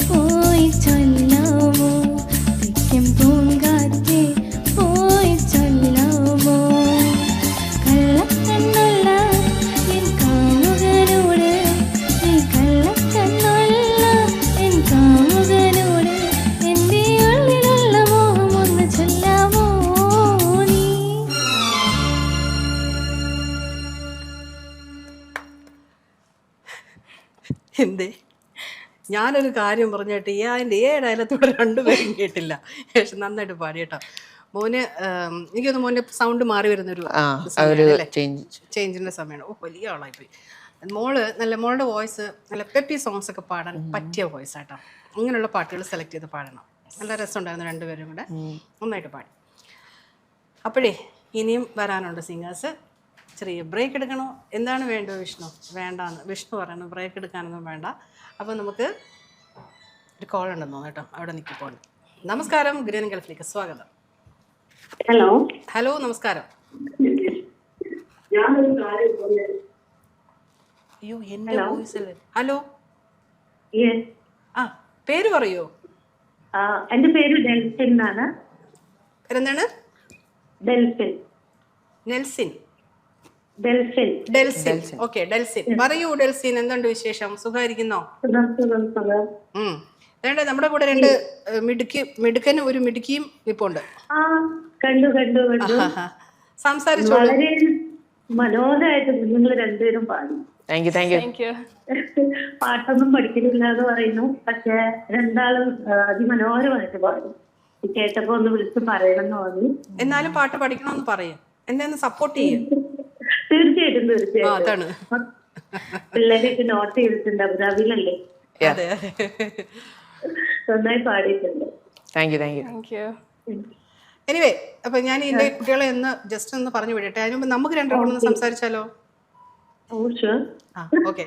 പോയി ചൊല്ലാമോ, തെക്കൻ പൂങ്കാറ്റേ പോയി ചൊല്ലാമോ. കള്ളക്കണ്ണുള്ള എൻ കാമുകനോട്, ഈ കള്ളക്കണ്ണുള്ള എൻ കാമുകനോട് എൻ്റെ ഉള്ളിലുള്ള മോഹം ഒന്ന് ചൊല്ലാമോ നീ. എന്തേ ഞാനൊരു കാര്യം പറഞ്ഞിട്ട് അതിൻ്റെ ഏഴായാലത്തൂടെ രണ്ടുപേരും കേട്ടില്ല. പക്ഷെ നന്നായിട്ട് പാടി കേട്ടോ മോന്. എനിക്കൊന്ന് മോൻ്റെ സൗണ്ട് മാറി വരുന്നൊരു ചേഞ്ചിൻ്റെ സമയമാണ്. ഓ വലിയ ആളായിപ്പോയി. മോളുടെ വോയിസ് നല്ല പെപ്പി സോങ്സ് ഒക്കെ പാടാൻ പറ്റിയ വോയിസ് ആട്ടോ. അങ്ങനെയുള്ള പാട്ടുകൾ സെലക്ട് ചെയ്ത് പാടണം. നല്ല രസമുണ്ടായിരുന്നു രണ്ടുപേരും കൂടെ നന്നായിട്ട് പാടി. അപ്പോഴേ ഇനിയും വരാനുണ്ട് സിംഗേഴ്സ്. ചെറിയ ബ്രേക്ക് എടുക്കണോ? എന്താണ് വേണ്ടത് വിഷ്ണു? വേണ്ടാന്ന് വിഷ്ണു പറയണം. ബ്രേക്ക് എടുക്കാനൊന്നും വേണ്ട. അപ്പോൾ നമുക്ക് ഒരു കോൾ ഉണ്ടെന്ന് തോന്നുന്നു കേട്ടോ. അവിടെ നിൽക്കിപ്പോണ്ട്. നമസ്കാരം, ഗ്രീൻ ഗൾഫിലേക്ക് സ്വാഗതം. ഹലോ. ഹലോ നമസ്കാരം. അയ്യോ എൻ്റെ വോയിസ് അല്ലേ. ഹലോ ആ പേര് പറയൂ. എന്റെ പേര് ഡെൽഫിൻ എന്നാണ്. പേരെന്താണ്? ഡെൽഫിൻ. നെൽസിൻ. ഡെൽഫിൻ. ഡെൽസിൻ. ഓക്കെ ഡെൽസിൻ. പറയൂ ഡെൽസിൻ, എന്തുണ്ട് വിശേഷം? സുഖമായിരിക്കുന്നോ? വേണ്ട നമ്മുടെ കൂടെ രണ്ട് മിടുക്കനും ഒരു മിടുക്കിയും ഇപ്പോണ്ട്. കണ്ടു കണ്ടു കണ്ടു. സംസാരിച്ചോളൂ. വളരെ മനോഹരമായിട്ട് നിങ്ങൾ രണ്ടുപേരും പാടി. Thank you thank you. Thank you. പാട്ടൊന്നും പഠിക്കുന്നില്ല എന്ന് പറയുന്നു, പക്ഷെ രണ്ടാളും അതിമനോഹരമായിട്ട് പാടും. കേട്ടപ്പോ ഒന്ന് വിളിച്ച് പറയണമെന്ന് തോന്നി. എന്നാലും പാട്ട് പഠിക്കണമെന്ന് പറയും. എന്നെ സപ്പോർട്ട് ചെയ്യും. തീർച്ചയായിട്ടും തീർച്ചയായിട്ടും. അതാണ് പിള്ളേരൊക്കെ നോട്ട് ചെയ്തിട്ടുണ്ട്. അബുദാബിയിലല്ലേ? അതെ അതെ. നന്നായി പാടിയിട്ടുണ്ട്. Thank you thank you. Thank you. Anyway അപ്പൊ ഞാൻ എന്റെ കുട്ടികളെ ജസ്റ്റ് ഒന്ന് പറഞ്ഞു വിടട്ടെ. അതിന് മുമ്പ് നമുക്ക് രണ്ടുപേരും സംസാരിച്ചാലോ? ഓക്കെ.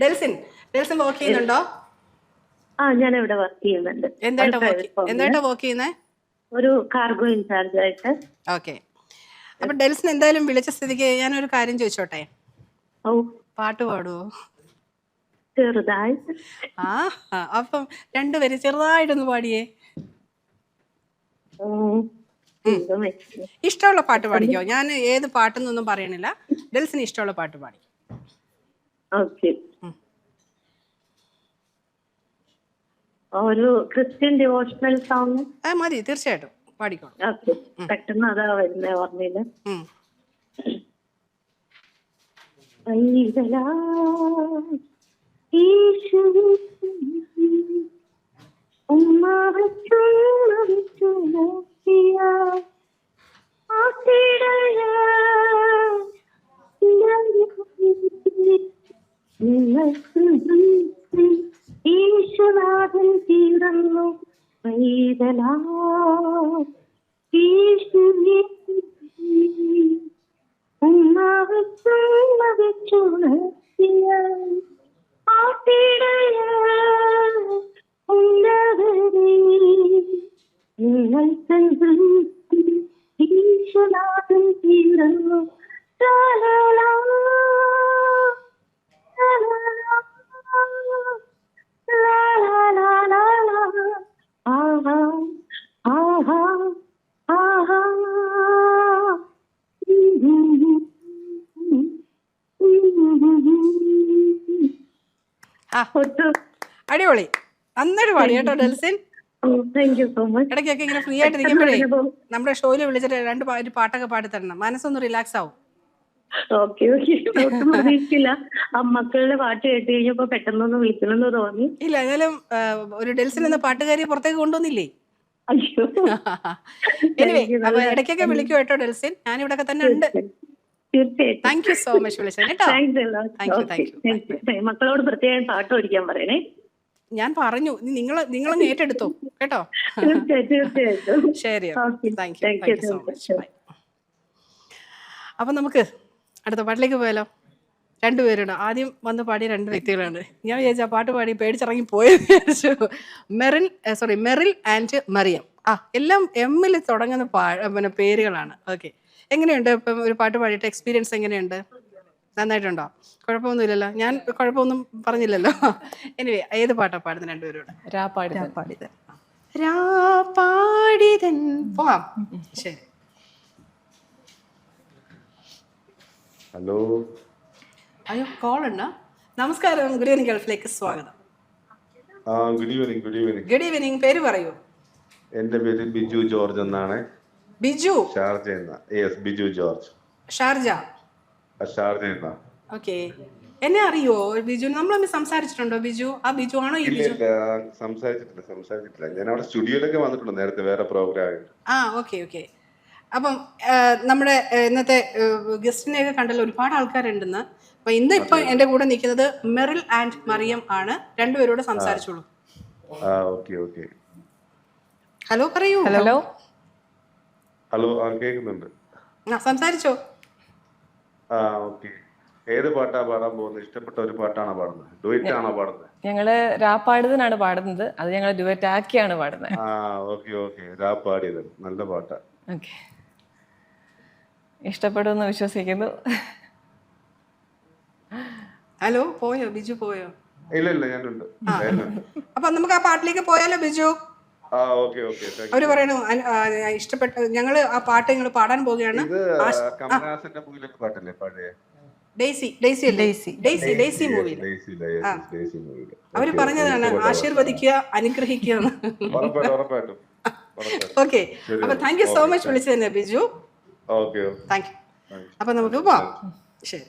ഡെൽസിൻ വർക്ക് ചെയ്യുന്നുണ്ടോ? ഞാൻ ഇവിടെ വർക്ക് ചെയ്യുന്നുണ്ട്. എന്തായിട്ടാ വർക്ക് ചെയ്യുന്നേ? ഒരു കാർഗോ ഇൻചാർജ് ആയിട്ട്. ഓക്കെ. അപ്പൊ ഡെൽസിൻ എന്തായാലും വിളിച്ച സ്ഥിതിക്ക് ഞാനൊരു കാര്യം ചോദിച്ചോട്ടെ. പാട്ട് പാടുവോ? ചെറുതായി. അപ്പം രണ്ടുപേരും ചെറുതായിട്ടൊന്ന് പാടിയേ. വീണ്ടും വെച്ചു. ഇഷ്ടമുള്ള പാട്ട് പാടിക്കോ. ഞാൻ ഏത് പാട്ടെന്നൊന്നും പറയണില്ല. ഡെൽസിന് ഇഷ്ടമുള്ള പാട്ട് പാടി. ഓക്കെ. ഒരു ക്രിസ്ത്യൻ ഡിവോഷണൽ സോങ് മതി, തീർച്ചയായിട്ടും പാടിക്കോളൂ. ഓക്കെ. പെട്ടെന്ന് അതാ വരുന്നേ ഓർമ്മയില്. ഈശ്വനാഥൻ തീർന്നു പൈതലാ ഈശ്വരി ഉണ്ണാവച്ചുണർത്തിയ ആട്ടിടയ ഉണ്ടവരെ നിങ്ങൾ ഈശ്വനാഥൻ തീർന്നു ലാലാ അടിപൊളി, നന്നായിട്ട് പാടി കേട്ടോ Delsin. Thank you so much. ഇടയ്ക്കൊക്കെ ഇങ്ങനെ ഫ്രീ ആയിട്ട് ഇരിക്കുമ്പോഴേ നമ്മുടെ ഷോയിൽ വിളിച്ചിട്ട് ഒരു പാട്ടൊക്കെ പാടി തരണം, മനസ്സൊന്ന് റിലാക്സ് ആവും. Okay okay. ഒട്ടും പ്രതീക്ഷിച്ചില്ല. മക്കളുടെ പാട്ട് കേട്ട് കഴിഞ്ഞപ്പോ പെട്ടെന്നൊന്ന് വിളിക്കണമെന്ന് തോന്നി. ഇല്ല, എന്നാലും ഒരു ഡെൽസിൻ എന്ന പാട്ടുകാരിയെ പുറത്തേക്ക് കൊണ്ടുവന്നില്ലേ? അയ്യോ. എനിവേ, അപ്പൊ ഇടയ്ക്കൊക്കെ വിളിക്കൂ കേട്ടോ ഡെൽസിൻ, ഞാൻ ഇവിടെ തന്നെ ഉണ്ട്. തീർച്ചയായിട്ടും. താങ്ക് യു സോ മച്ച് വിളിച്ചത് കേട്ടോ. മക്കളോട് പ്രത്യേകം പാട്ട് പഠിക്കാൻ പറയണേ. ഞാൻ പറഞ്ഞു, നിങ്ങളങ്ങ് ഏറ്റെടുത്തോ കേട്ടോ. തീർച്ചയായിട്ടും. ശരി, thank you so much. Bye. അപ്പൊ നമുക്ക് അടുത്ത പാട്ടിലേക്ക് പോയാലോ? രണ്ടുപേരുണ്ട്. ആദ്യം വന്ന് പാടിയ രണ്ട് വ്യക്തികളാണ്. ഞാൻ വിചാരിച്ചു ആ പാട്ട് പാടി പേടിച്ചിറങ്ങി പോയെന്ന് വിചാരിച്ചു. മെറിൽ ആൻഡ് മറിയം. എല്ലാം എമ്മിൽ തുടങ്ങുന്ന പിന്നെ പേരുകളാണ്. ഓക്കെ, എങ്ങനെയുണ്ട് ഇപ്പം ഒരു പാട്ട് പാടിയിട്ട് എക്സ്പീരിയൻസ് എങ്ങനെയുണ്ട്? നന്നായിട്ടുണ്ടോ? കുഴപ്പമൊന്നുമില്ലല്ലോ, ഞാൻ കുഴപ്പമൊന്നും പറഞ്ഞില്ലല്ലോ. എനിവേ, ഏത് പാട്ടാണ് പാടുന്നത് രണ്ടുപേരോട്? രാപാടിതൻ. പോവാം. ശരി. ഹലോ. അയ്യോ, കോൾ ഉണ്ടോ? നമസ്കാരം, ഗുഡ് ഈവനിങ് ഗൾഫിലേക്ക് സ്വാഗതം. Good evening. Good evening. പേര് പറയൂ. എന്റെ പേര് ബിജു ജോർജ് എന്നാണ്. Biju? Sharjah. Biju George. Sharjah. Okay. എന്നെ അറിയോ ബിജു? നമ്മൾ സംസാരിച്ചിട്ടുണ്ടോ ബിജു? ആ ബിജു ആണോ ഈ ബിജു? സംസാരിച്ചിട്ടില്ല. ഞാൻ അവിടെ സ്റ്റുഡിയോയിലൊക്കെ വന്നിട്ടുണ്ട് നേരത്തെ, വേറെ പ്രോഗ്രാം. ഓക്കെ. അപ്പം നമ്മുടെ ഇന്നത്തെ ഗസ്റ്റിനെയൊക്കെ കണ്ടല്ലോ, ഒരുപാട് ആൾക്കാരുണ്ടെന്ന്. അപ്പൊ ഇപ്പൊ എന്റെ കൂടെ നിൽക്കുന്നത് മെറിൽ ആൻഡ് മറിയം ആണ്. രണ്ടുപേരോട് സംസാരിച്ചോളൂ. ഹലോ പറയൂ. ഹലോ. കേൾക്കുന്നുണ്ട്. സംസാരിച്ചോ. ഓക്കെ. ഏത് പാട്ടാ പാടാൻ പോകുന്നത്? ഇഷ്ടപ്പെട്ട ഒരു പാട്ടാണോ പാടുന്നത്? ഡുവറ്റ് ആണോ പാടുന്നത്? ഞങ്ങള് റാപ്പാടിയതാണ് പാടുന്നത്. അത് ഞങ്ങൾ ഡുവറ്റ് ആക്കിയാണ് പാടുന്നത്. ഓക്കെ. റാപ്പാടിയത് നല്ല പാട്ടാ. ഓക്കെ, ഇഷ്ടപ്പെടുമെന്ന് വിശ്വസിക്കുന്നു. ഹലോ, പോയോ ബിജു? പോയോ? ഇല്ല, ഞാനുണ്ട്. അപ്പൊ നമുക്ക് ആ പാട്ടിലേക്ക് പോയാലോ ബിജു? അവര് പറയണു ഇഷ്ടപ്പെട്ട, ഞങ്ങള് ആ പാട്ട് ഞങ്ങൾ പാടാൻ പോവുകയാണ്. ഡെയ്സി മൂവിയിൽ അവര് പറഞ്ഞതാണ് ആശീർവദിക്കുക, അനുഗ്രഹിക്കുക. ഓക്കെ, അപ്പൊ താങ്ക് യു സോ മച്ച് വിളിച്ചതന്നെ ബിജു. Thank you. അപ്പൊ നമുക്ക് പോവാം. ശരി.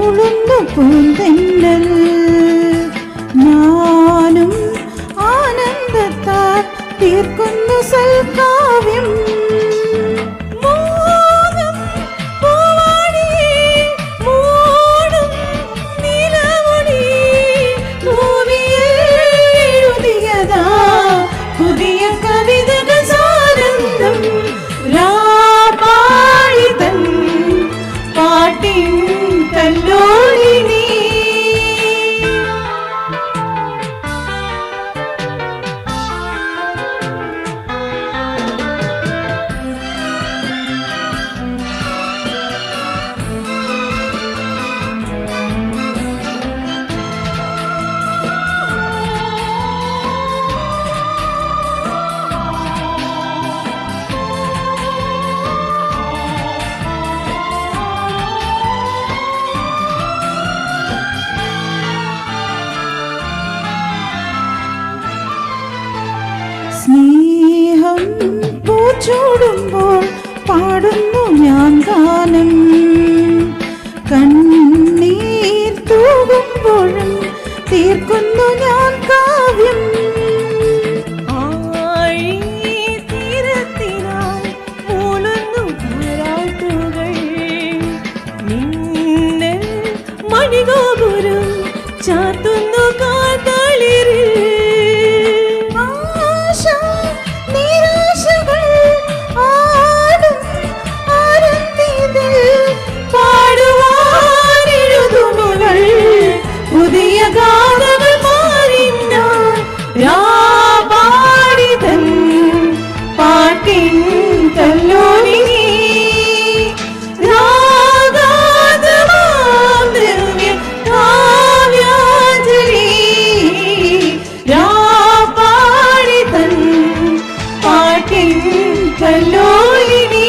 മൂളുന്നു പൂന്തെന്നൽ ഞാനും ആനന്ദത്താൽ തീർക്കുന്നു സൽക്കാവ്യം മോഹം പൂവാടിയെ മൂടും നിലവൊളി ഭൂമിയിൽ എഴുതിയതാ പുതിയ കവിതകൾ സാനന്ദം രാപാടി തൻ പാട്ടിൻ കല്ലോലിനി സ്നേഹം പൂച്ചൂടുമ്പോൾ പാടുന്നു ഞാൻ ഗാനം കണ്ണീർ തൂകുമ്പോഴും തീർക്കുന്നു ഞാൻ കാവ്യം തീരത്തിനായി മൂളുന്നു താരാട്ടുകൾ മിന്നൽ മണിഗോപുരം ചാത്തുന്നു കാതളിരിൽ പുതിയ ഗാനങ്ങൾ മാറിനാൻ രാപാടിതൻ പാട്ടിൻ കല്ലോലിനി രാഗാതമാം ദിവ്യ കാവ്യാഞ്ജലി രാപാടിതൻ പാട്ടിൻ കല്ലോലിനി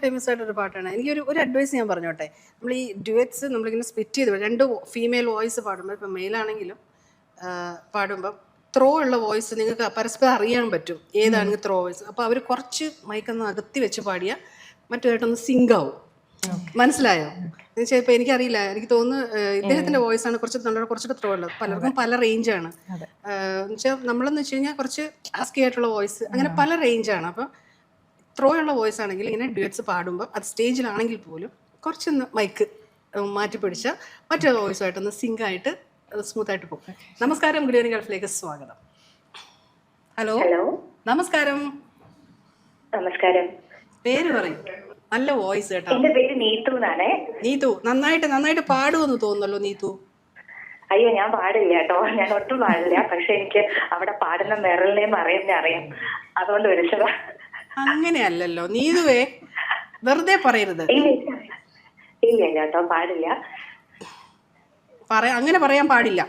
ഫേമസ് ആയിട്ടൊരു പാട്ടാണ്. എനിക്കൊരു അഡ്വൈസ് ഞാൻ പറഞ്ഞോട്ടെ. നമ്മൾ ഈ ഡ്യുവറ്റ്സ് നമ്മളിങ്ങനെ സ്പ്ലിറ്റ് ചെയ്ത് രണ്ട് ഫീമെയിൽ വോയിസ് പാടുമ്പോൾ, ഇപ്പം മെയിലാണെങ്കിലും പാടുമ്പം ത്രോ ഉള്ള വോയിസ് നിങ്ങൾക്ക് പരസ്പരം അറിയാൻ പറ്റും ഏതാണെങ്കിൽ ത്രോ വോയിസ്. അപ്പോൾ അവർ കുറച്ച് മൈക്കൊന്ന് അകത്തി വെച്ച് പാടിയാൽ മറ്റുമായിട്ടൊന്ന് സിങ്ക് ആവും. മനസ്സിലായോ? എന്ന് വെച്ചാൽ ഇപ്പോൾ എനിക്കറിയില്ല, എനിക്ക് തോന്നുന്നു ഇദ്ദേഹത്തിൻ്റെ വോയിസാണ് കുറച്ചുകൂടെ ത്രോ ഉള്ളത്. പലർക്കും പല റേഞ്ചാണ്. എന്ന് വെച്ചാൽ നമ്മളെന്ന് വെച്ച് കഴിഞ്ഞാൽ കുറച്ച് ആസ്കി ആയിട്ടുള്ള വോയിസ്, അങ്ങനെ പല റേഞ്ചാണ്. അപ്പം ത്രോ ഉള്ള വോയിസ് ആണെങ്കിൽ ഇങ്ങനെ ഡ്യുവറ്റ്സ് പാടുമ്പോൾ അത് സ്റ്റേജിലാണെങ്കിൽ പോലും കുറച്ചൊന്ന് മൈക്ക് മാറ്റി പിടിച്ചാൽ മറ്റൊരു വോയിസുമായിട്ടൊന്ന് സിങ്ക് ആയിട്ട് സ്മൂത്തായിട്ട് പോകും. നമസ്കാരം, ഗുഡ് ഈവനിങ് ഗൾഫിലേക്ക് സ്വാഗതം. ഹലോ, നമസ്കാരം. നമസ്കാരം. പേര് പറയും. നല്ല വോയിസ് കേട്ടോ. എന്റെ പേര് നീതു എന്നാണേ. നീതു നന്നായിട്ട് പാടുമെന്ന് തോന്നുന്നല്ലോ. നീതു അയ്യോ, ഞാൻ പാടില്ല കേട്ടോ, ഞാൻ ഒട്ടും പാടില്ല. പക്ഷെ എനിക്ക് അവിടെ പാടുന്ന മെറലിനെയും അറിയാം, അതുകൊണ്ട് വിളിച്ചതാ. അങ്ങനെയല്ലല്ലോ നീതുവേ, വെറുതെ പറയരുത്. ഇല്ല കേട്ടോ, പാടില്ല. അങ്ങനെ പറയാൻ പാടില്ല.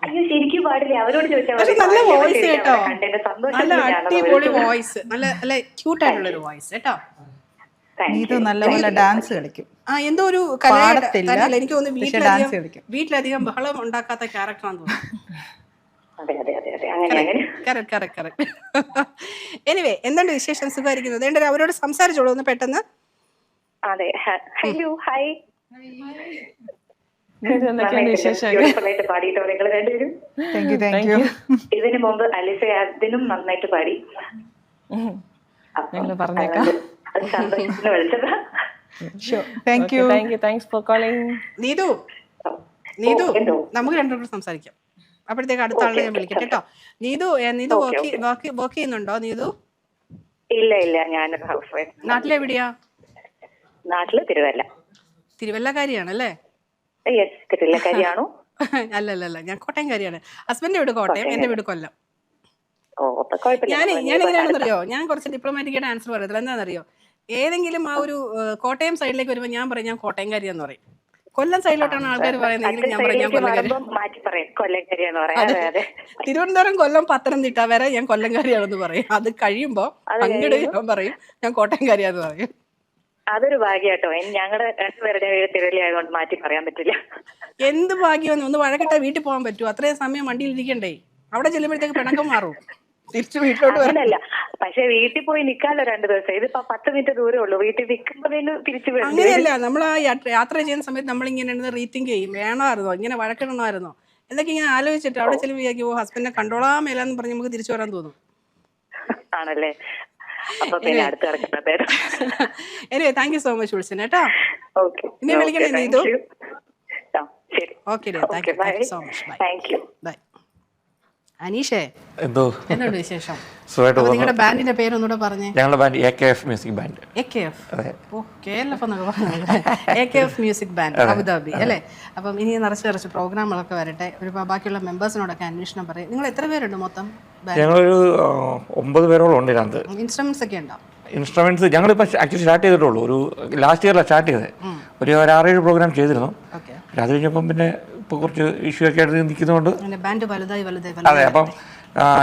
അയ്യോ, ശരിക്കും പാടില്ല. അവരോട് ചോദിച്ചാൽ നല്ല വോയിസ് കേട്ടോ, നല്ല അടിപൊളി വോയിസ്, നല്ല ക്യൂട്ട് ആയിട്ടുള്ള ഒരു വോയിസ് കേട്ടോ. നീതു നല്ലപോലെ ഡാൻസ് കളിക്കും. എന്തോ ഒരു എനിക്ക് തോന്നുന്നു വീട്ടിലധികം ബഹളം ഉണ്ടാക്കാത്ത ക്യാരക്ടറാന്ന് തോന്നുന്നു. എനിവേ, എന്തുണ്ട് വിശേഷം? സുഖമായിരിക്കുന്നത്? എന്തൊരു അവരോട് സംസാരിച്ചോളൂ ഒന്ന് പെട്ടെന്ന്. അതെ, ഹലോ, ഹായ്. ഇതിനു മുമ്പ് അലിസ അതിനും നന്നായിട്ട് പാടി. നീതു നമുക്ക് രണ്ടുപേരും സംസാരിക്കാം. അപ്പോഴത്തേക്ക് അടുത്ത ആളിനെ ഞാൻ വിളിക്കട്ടെ കേട്ടോ. നീതു വർക്ക് ചെയ്യുന്നുണ്ടോ? നീതു ഇല്ല, ഞാൻ ഹൗസ് വൈഫ്. നാട്ടിലെവിടെയാ? നാട്ടില് തിരുവല്ല. തിരുവല്ലക്കാരിയാണല്ലേ? തിരുവല്ലക്കാരിയാണോ? അല്ലല്ല, ഞാൻ കോട്ടയംകാരിയാണ്. ഹസ്ബൻഡിന്റെ വീട് കോട്ടയം, എന്റെ വീട് കൊല്ലം. ഞാൻ എങ്ങനെയാണെന്നറിയോ, ഞാൻ കുറച്ച് ഡിപ്ലോമാറ്റിക്കായിട്ട് ആൻസർ പറയത്തില്ല. എന്താണെന്നറിയോ, ഏതെങ്കിലും ആ ഒരു കോട്ടയം സൈഡിലേക്ക് വരുമ്പോൾ ഞാൻ പറയും ഞാൻ കോട്ടയംകാരിയാന്ന് പറയും. കൊല്ലം സൈഡിലോട്ടാണ് ആൾക്കാർ പറയുന്നതെങ്കിൽ ഞാൻ പറയും ഞാൻ കൊല്ലംകാരി. തിരുവനന്തപുരം, കൊല്ലം, പത്തനംതിട്ട വരെ ഞാൻ കൊല്ലംകാരിയാണെന്ന് പറയും. അത് കഴിയുമ്പോ അങ്ങോട്ട് ഞാൻ പറയും ഞാൻ കോട്ടയംകാരിയാന്ന് പറയും. അതൊരു ഭാഗ്യാട്ടോ. ഞങ്ങളുടെ രണ്ടുപേരുടെ തിരളി ആയതുകൊണ്ട് മാറ്റി പറയാൻ പറ്റില്ല. എന്ത് ഭാഗ്യം, ഒന്ന് വഴക്കിട്ടാ വീട്ടിൽ പോകാൻ പറ്റുമോ? അത്രയും സമയം വണ്ടിയിൽ ഇരിക്കണ്ടേ? അവിടെ ചെല്ലുമ്പോഴത്തേക്ക് പിണക്കം മാറും, തിരിച്ചു വീട്ടിലോട്ട് വരാൻ. അങ്ങനല്ല, പക്ഷെ വീട്ടിൽ പോയി നിക്കാലോ 2 ദിവസം. ഇതിപ്പോ 10 മിനിറ്റ് ദൂരേ ഉള്ളൂ. വീട്ടിൽ നിൽക്കുമ്പോഴേലും തിരിച്ചു വരും. അങ്ങനെയല്ല, നമ്മൾ ആ യാത്ര ചെയ്യുന്ന സമയത്ത് നമ്മളിങ്ങനെ റീതിങ്ക് ചെയ്യും, വേണമായിരുന്നോ, ഇങ്ങനെ വഴക്കിടണമായിരുന്നോ എന്നൊക്കെ ഇങ്ങനെ ആലോചിച്ചിട്ട് അവിടെ ചെല്ലുമ്പോൾ വിചാരിക്കും, ഹസ്ബൻഡിനെ കണ്ടോളാൻ മേലാന്ന് പറഞ്ഞ് നമുക്ക് തിരിച്ചു വരാൻ തോന്നും. ആണല്ലേ? അപ്പൊ പിന്നെ അടുത്ത് കിടക്കുന്നത്. Anyway thank you so much വിളിച്ചത് കേട്ടോ. ഓക്കെ, ഇനി വിളിക്കണേ നീതു. ശരി, okay, thank you so much. Thank you. Bye. അനീഷേ, എന്തോ എന്തുണ്ട് വിശേഷം? സുഖമായിട്ട് നിങ്ങളുടെ ബാൻഡിന്റെ പേരൊന്നുകൂടെ പറഞ്ഞേ. ഞങ്ങളുടെ band AKF music band. AKF, ഓ KLF എന്നൊക്കെ പറഞ്ഞത്. AKF മ്യൂസിക് ബാൻഡ് അബുദാബി അല്ലേ? അപ്പം ഇനി നിറച്ച് പ്രോഗ്രാമുകളൊക്കെ വരട്ടെ. ഒരു ബാക്കിയുള്ള മെമ്പേഴ്സിനോടൊക്കെ അന്വേഷണം പറയും. നിങ്ങൾ എത്ര പേരുണ്ട് മൊത്തം? ഞങ്ങളൊരു 9 പേരോളം ഉണ്ട് ഇതിനകത്ത്. ഇൻസ്ട്രുമെന്റ്സ് ഒക്കെ ഉണ്ടോ? ഇൻസ്ട്രുമെന്റ്സ് ഞങ്ങളിപ്പോൾ ആക്ച്വലി സ്റ്റാർട്ട് ചെയ്തിട്ടുള്ളൂ. ഒരു ലാസ്റ്റ് ഇയറിലാണ് സ്റ്റാർട്ട് ചെയ്തത്. ഒരു 6-7 പ്രോഗ്രാം ചെയ്തിരുന്നു. അത് കഴിഞ്ഞപ്പം പിന്നെ ഇപ്പോൾ കുറച്ച് ഇഷ്യൂ ഒക്കെ ആയിട്ട് നിൽക്കുന്നതുകൊണ്ട് ബാൻഡ് വലുതായി. അതെ, അപ്പം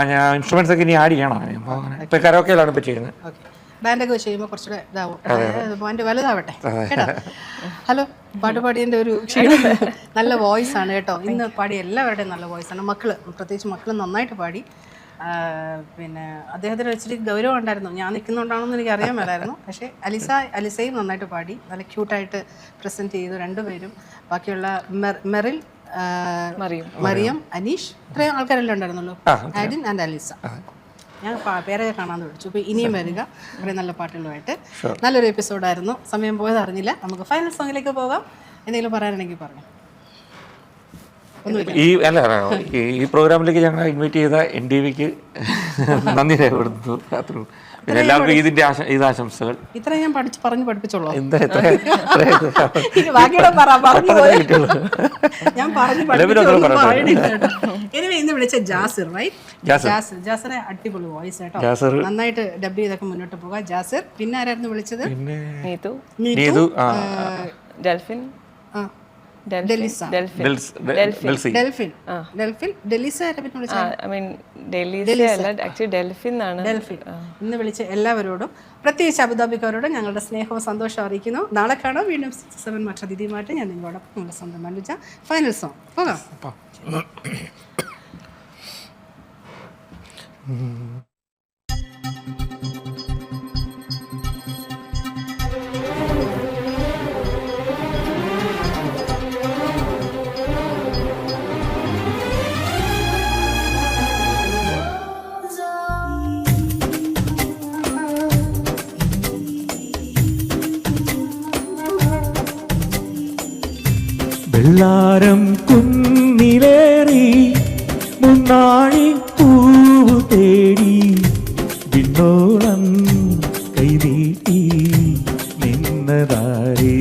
ഞാൻ ഇൻസ്ട്രുമെന്റ്സ് ഒക്കെ ഇനി ആഡ് ചെയ്യണം. ഇപ്പം കരോക്കയിലാണ് ഇപ്പോൾ ചെയ്യുന്നത്. ബാൻഡൊക്കെ വെച്ച് കഴിയുമ്പോൾ കുറച്ചുകൂടെ ഇതാവും, ബാൻഡ് വലുതാവട്ടെ കേട്ടോ. ഹലോ, പാട്ട് പാടിയതിൻ്റെ ഒരു ക്ഷീണം. നല്ല വോയിസ് ആണ് കേട്ടോ. ഇന്ന് പാടിയ എല്ലാവരുടെയും നല്ല വോയിസ് ആണ്. പ്രത്യേകിച്ച് മക്കൾ നന്നായിട്ട് പാടി. പിന്നെ അദ്ദേഹത്തിന് വെച്ചിട്ട് ഗൗരവം ഉണ്ടായിരുന്നു. ഞാൻ നിൽക്കുന്നുണ്ടാണെന്ന് എനിക്ക് അറിയാൻ മേലായിരുന്നു. പക്ഷേ അലിസയും നന്നായിട്ട് പാടി, നല്ല ക്യൂട്ടായിട്ട് പ്രസൻറ്റ് ചെയ്തു രണ്ടുപേരും. ബാക്കിയുള്ള മെറിൽ, മറിയം, അനീഷ്, ഇത്രയും ആൾക്കാരെല്ലാം ഉണ്ടായിരുന്നുള്ളൂ. ആഡിൻ ആൻഡ് അലിസ. ഞാൻ പേരൊക്കെ കാണാൻ വിളിച്ചു. അപ്പോൾ ഇനിയും വരിക കുറേ നല്ല പാട്ടുകളുമായിട്ട്. നല്ലൊരു എപ്പിസോഡായിരുന്നു. സമയം പോയത് അറിഞ്ഞില്ല. നമുക്ക് ഫൈനൽ സോങ്ങിലേക്ക് പോകാം. എന്തെങ്കിലും പറയാനുണ്ടെങ്കിൽ പറഞ്ഞു. ഈ പ്രോഗ്രാമിലേക്ക് ഞങ്ങൾ ഇൻവൈറ്റ് ചെയ്ത NTVക്ക് നന്ദി രേഖപ്പെടുത്തുന്നു. പിന്നെ എല്ലാവർക്കും ഇതിന്റെ ആശംസകൾ. ഇത്ര ഞാൻ പറഞ്ഞു പഠിപ്പിച്ചോളൂ. ഇന്ന് വിളിച്ച ജാസിർ, ജാസിറെ അടിപൊളി വോയിസ് കേട്ടോ. നന്നായിട്ട് ഡബ് ചെയ്തൊക്കെ മുന്നോട്ട് പോകാം ജാസിർ. പിന്നെ ആരായിരുന്നു വിളിച്ചത്? ഡെൽഫിൻ, ഇന്ന് വിളിച്ച എല്ലാവരോടും പ്രത്യേകിച്ച് അബുദാബിക്കാരോടും ഞങ്ങളുടെ സ്നേഹവും സന്തോഷവും അറിയിക്കുന്നു. നാളെ കാണാം വീണ്ടും 7 മറ്റതിഥിയുമായിട്ട് ഞാൻ നിങ്ങളോടൊപ്പം നിങ്ങളുടെ സ്വന്തം മനുജ. ഫൈനൽ സോങ് പോകാം. വെള്ളാരം കുന്നിലേറി മുന്നാഴി പൂവ് തേടി വിണ്ണോളം കൈനീട്ടി നിന്നതാരേ.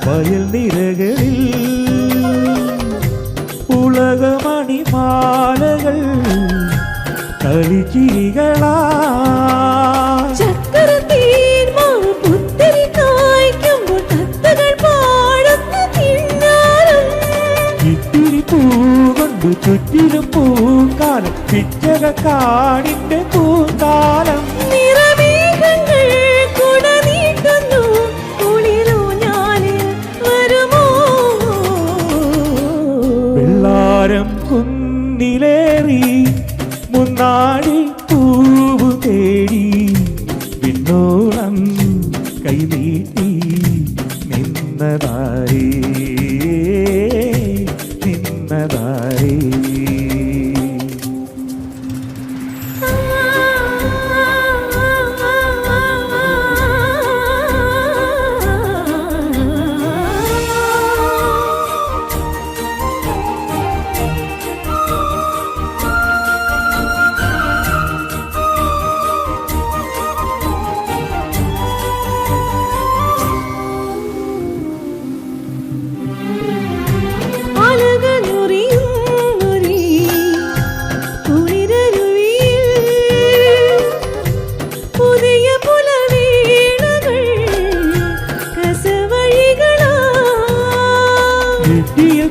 വയൽ നിരകളിൽ ഉലകമണിമാലകൾ കളിച്ചിരികളാ ഇത്തിരി പൂകൊണ്ടു ചുറ്റിലും പൂക്കാലം പിച്ചക കാടിന്റെ പൂക്കാലം കുന്നിലേറി മുന്നാടി പൂവ് തേടി പിന്നോളം കൈനീട്ടി നിന്നതാരേ നിന്നതാരേ.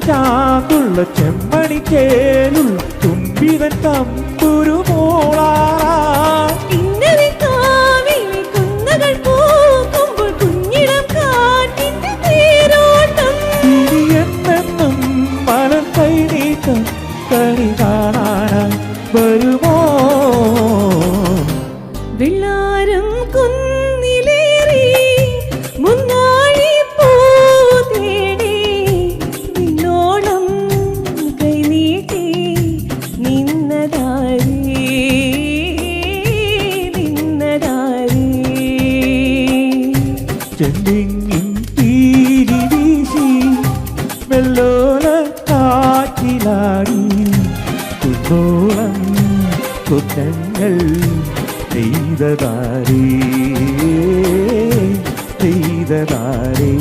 ചാന്തുള്ള ചെമ്മണി ചേലുൾ തുമ്പിതൻ തമ്പുരു മോളാ എന്നെന്നും മനം കൈനീട്ടം കളി കാണാനായി വരുമോ വെള്ളാരം കുന്നിലേറി മുന്നാഴി പൂ തേടി നിന്നോളം കൈനീട്ടി നിന്നതാരേ നിന്നതാരേ. ചെണ്ടിങ്ങിൻ തീരി വീശി വെള്ളോല കാറ്റിലാടി കുന്നോളം കുറ്റങ്ങൾ ചെയ്തതാരേ ചെയ്തതാരേ.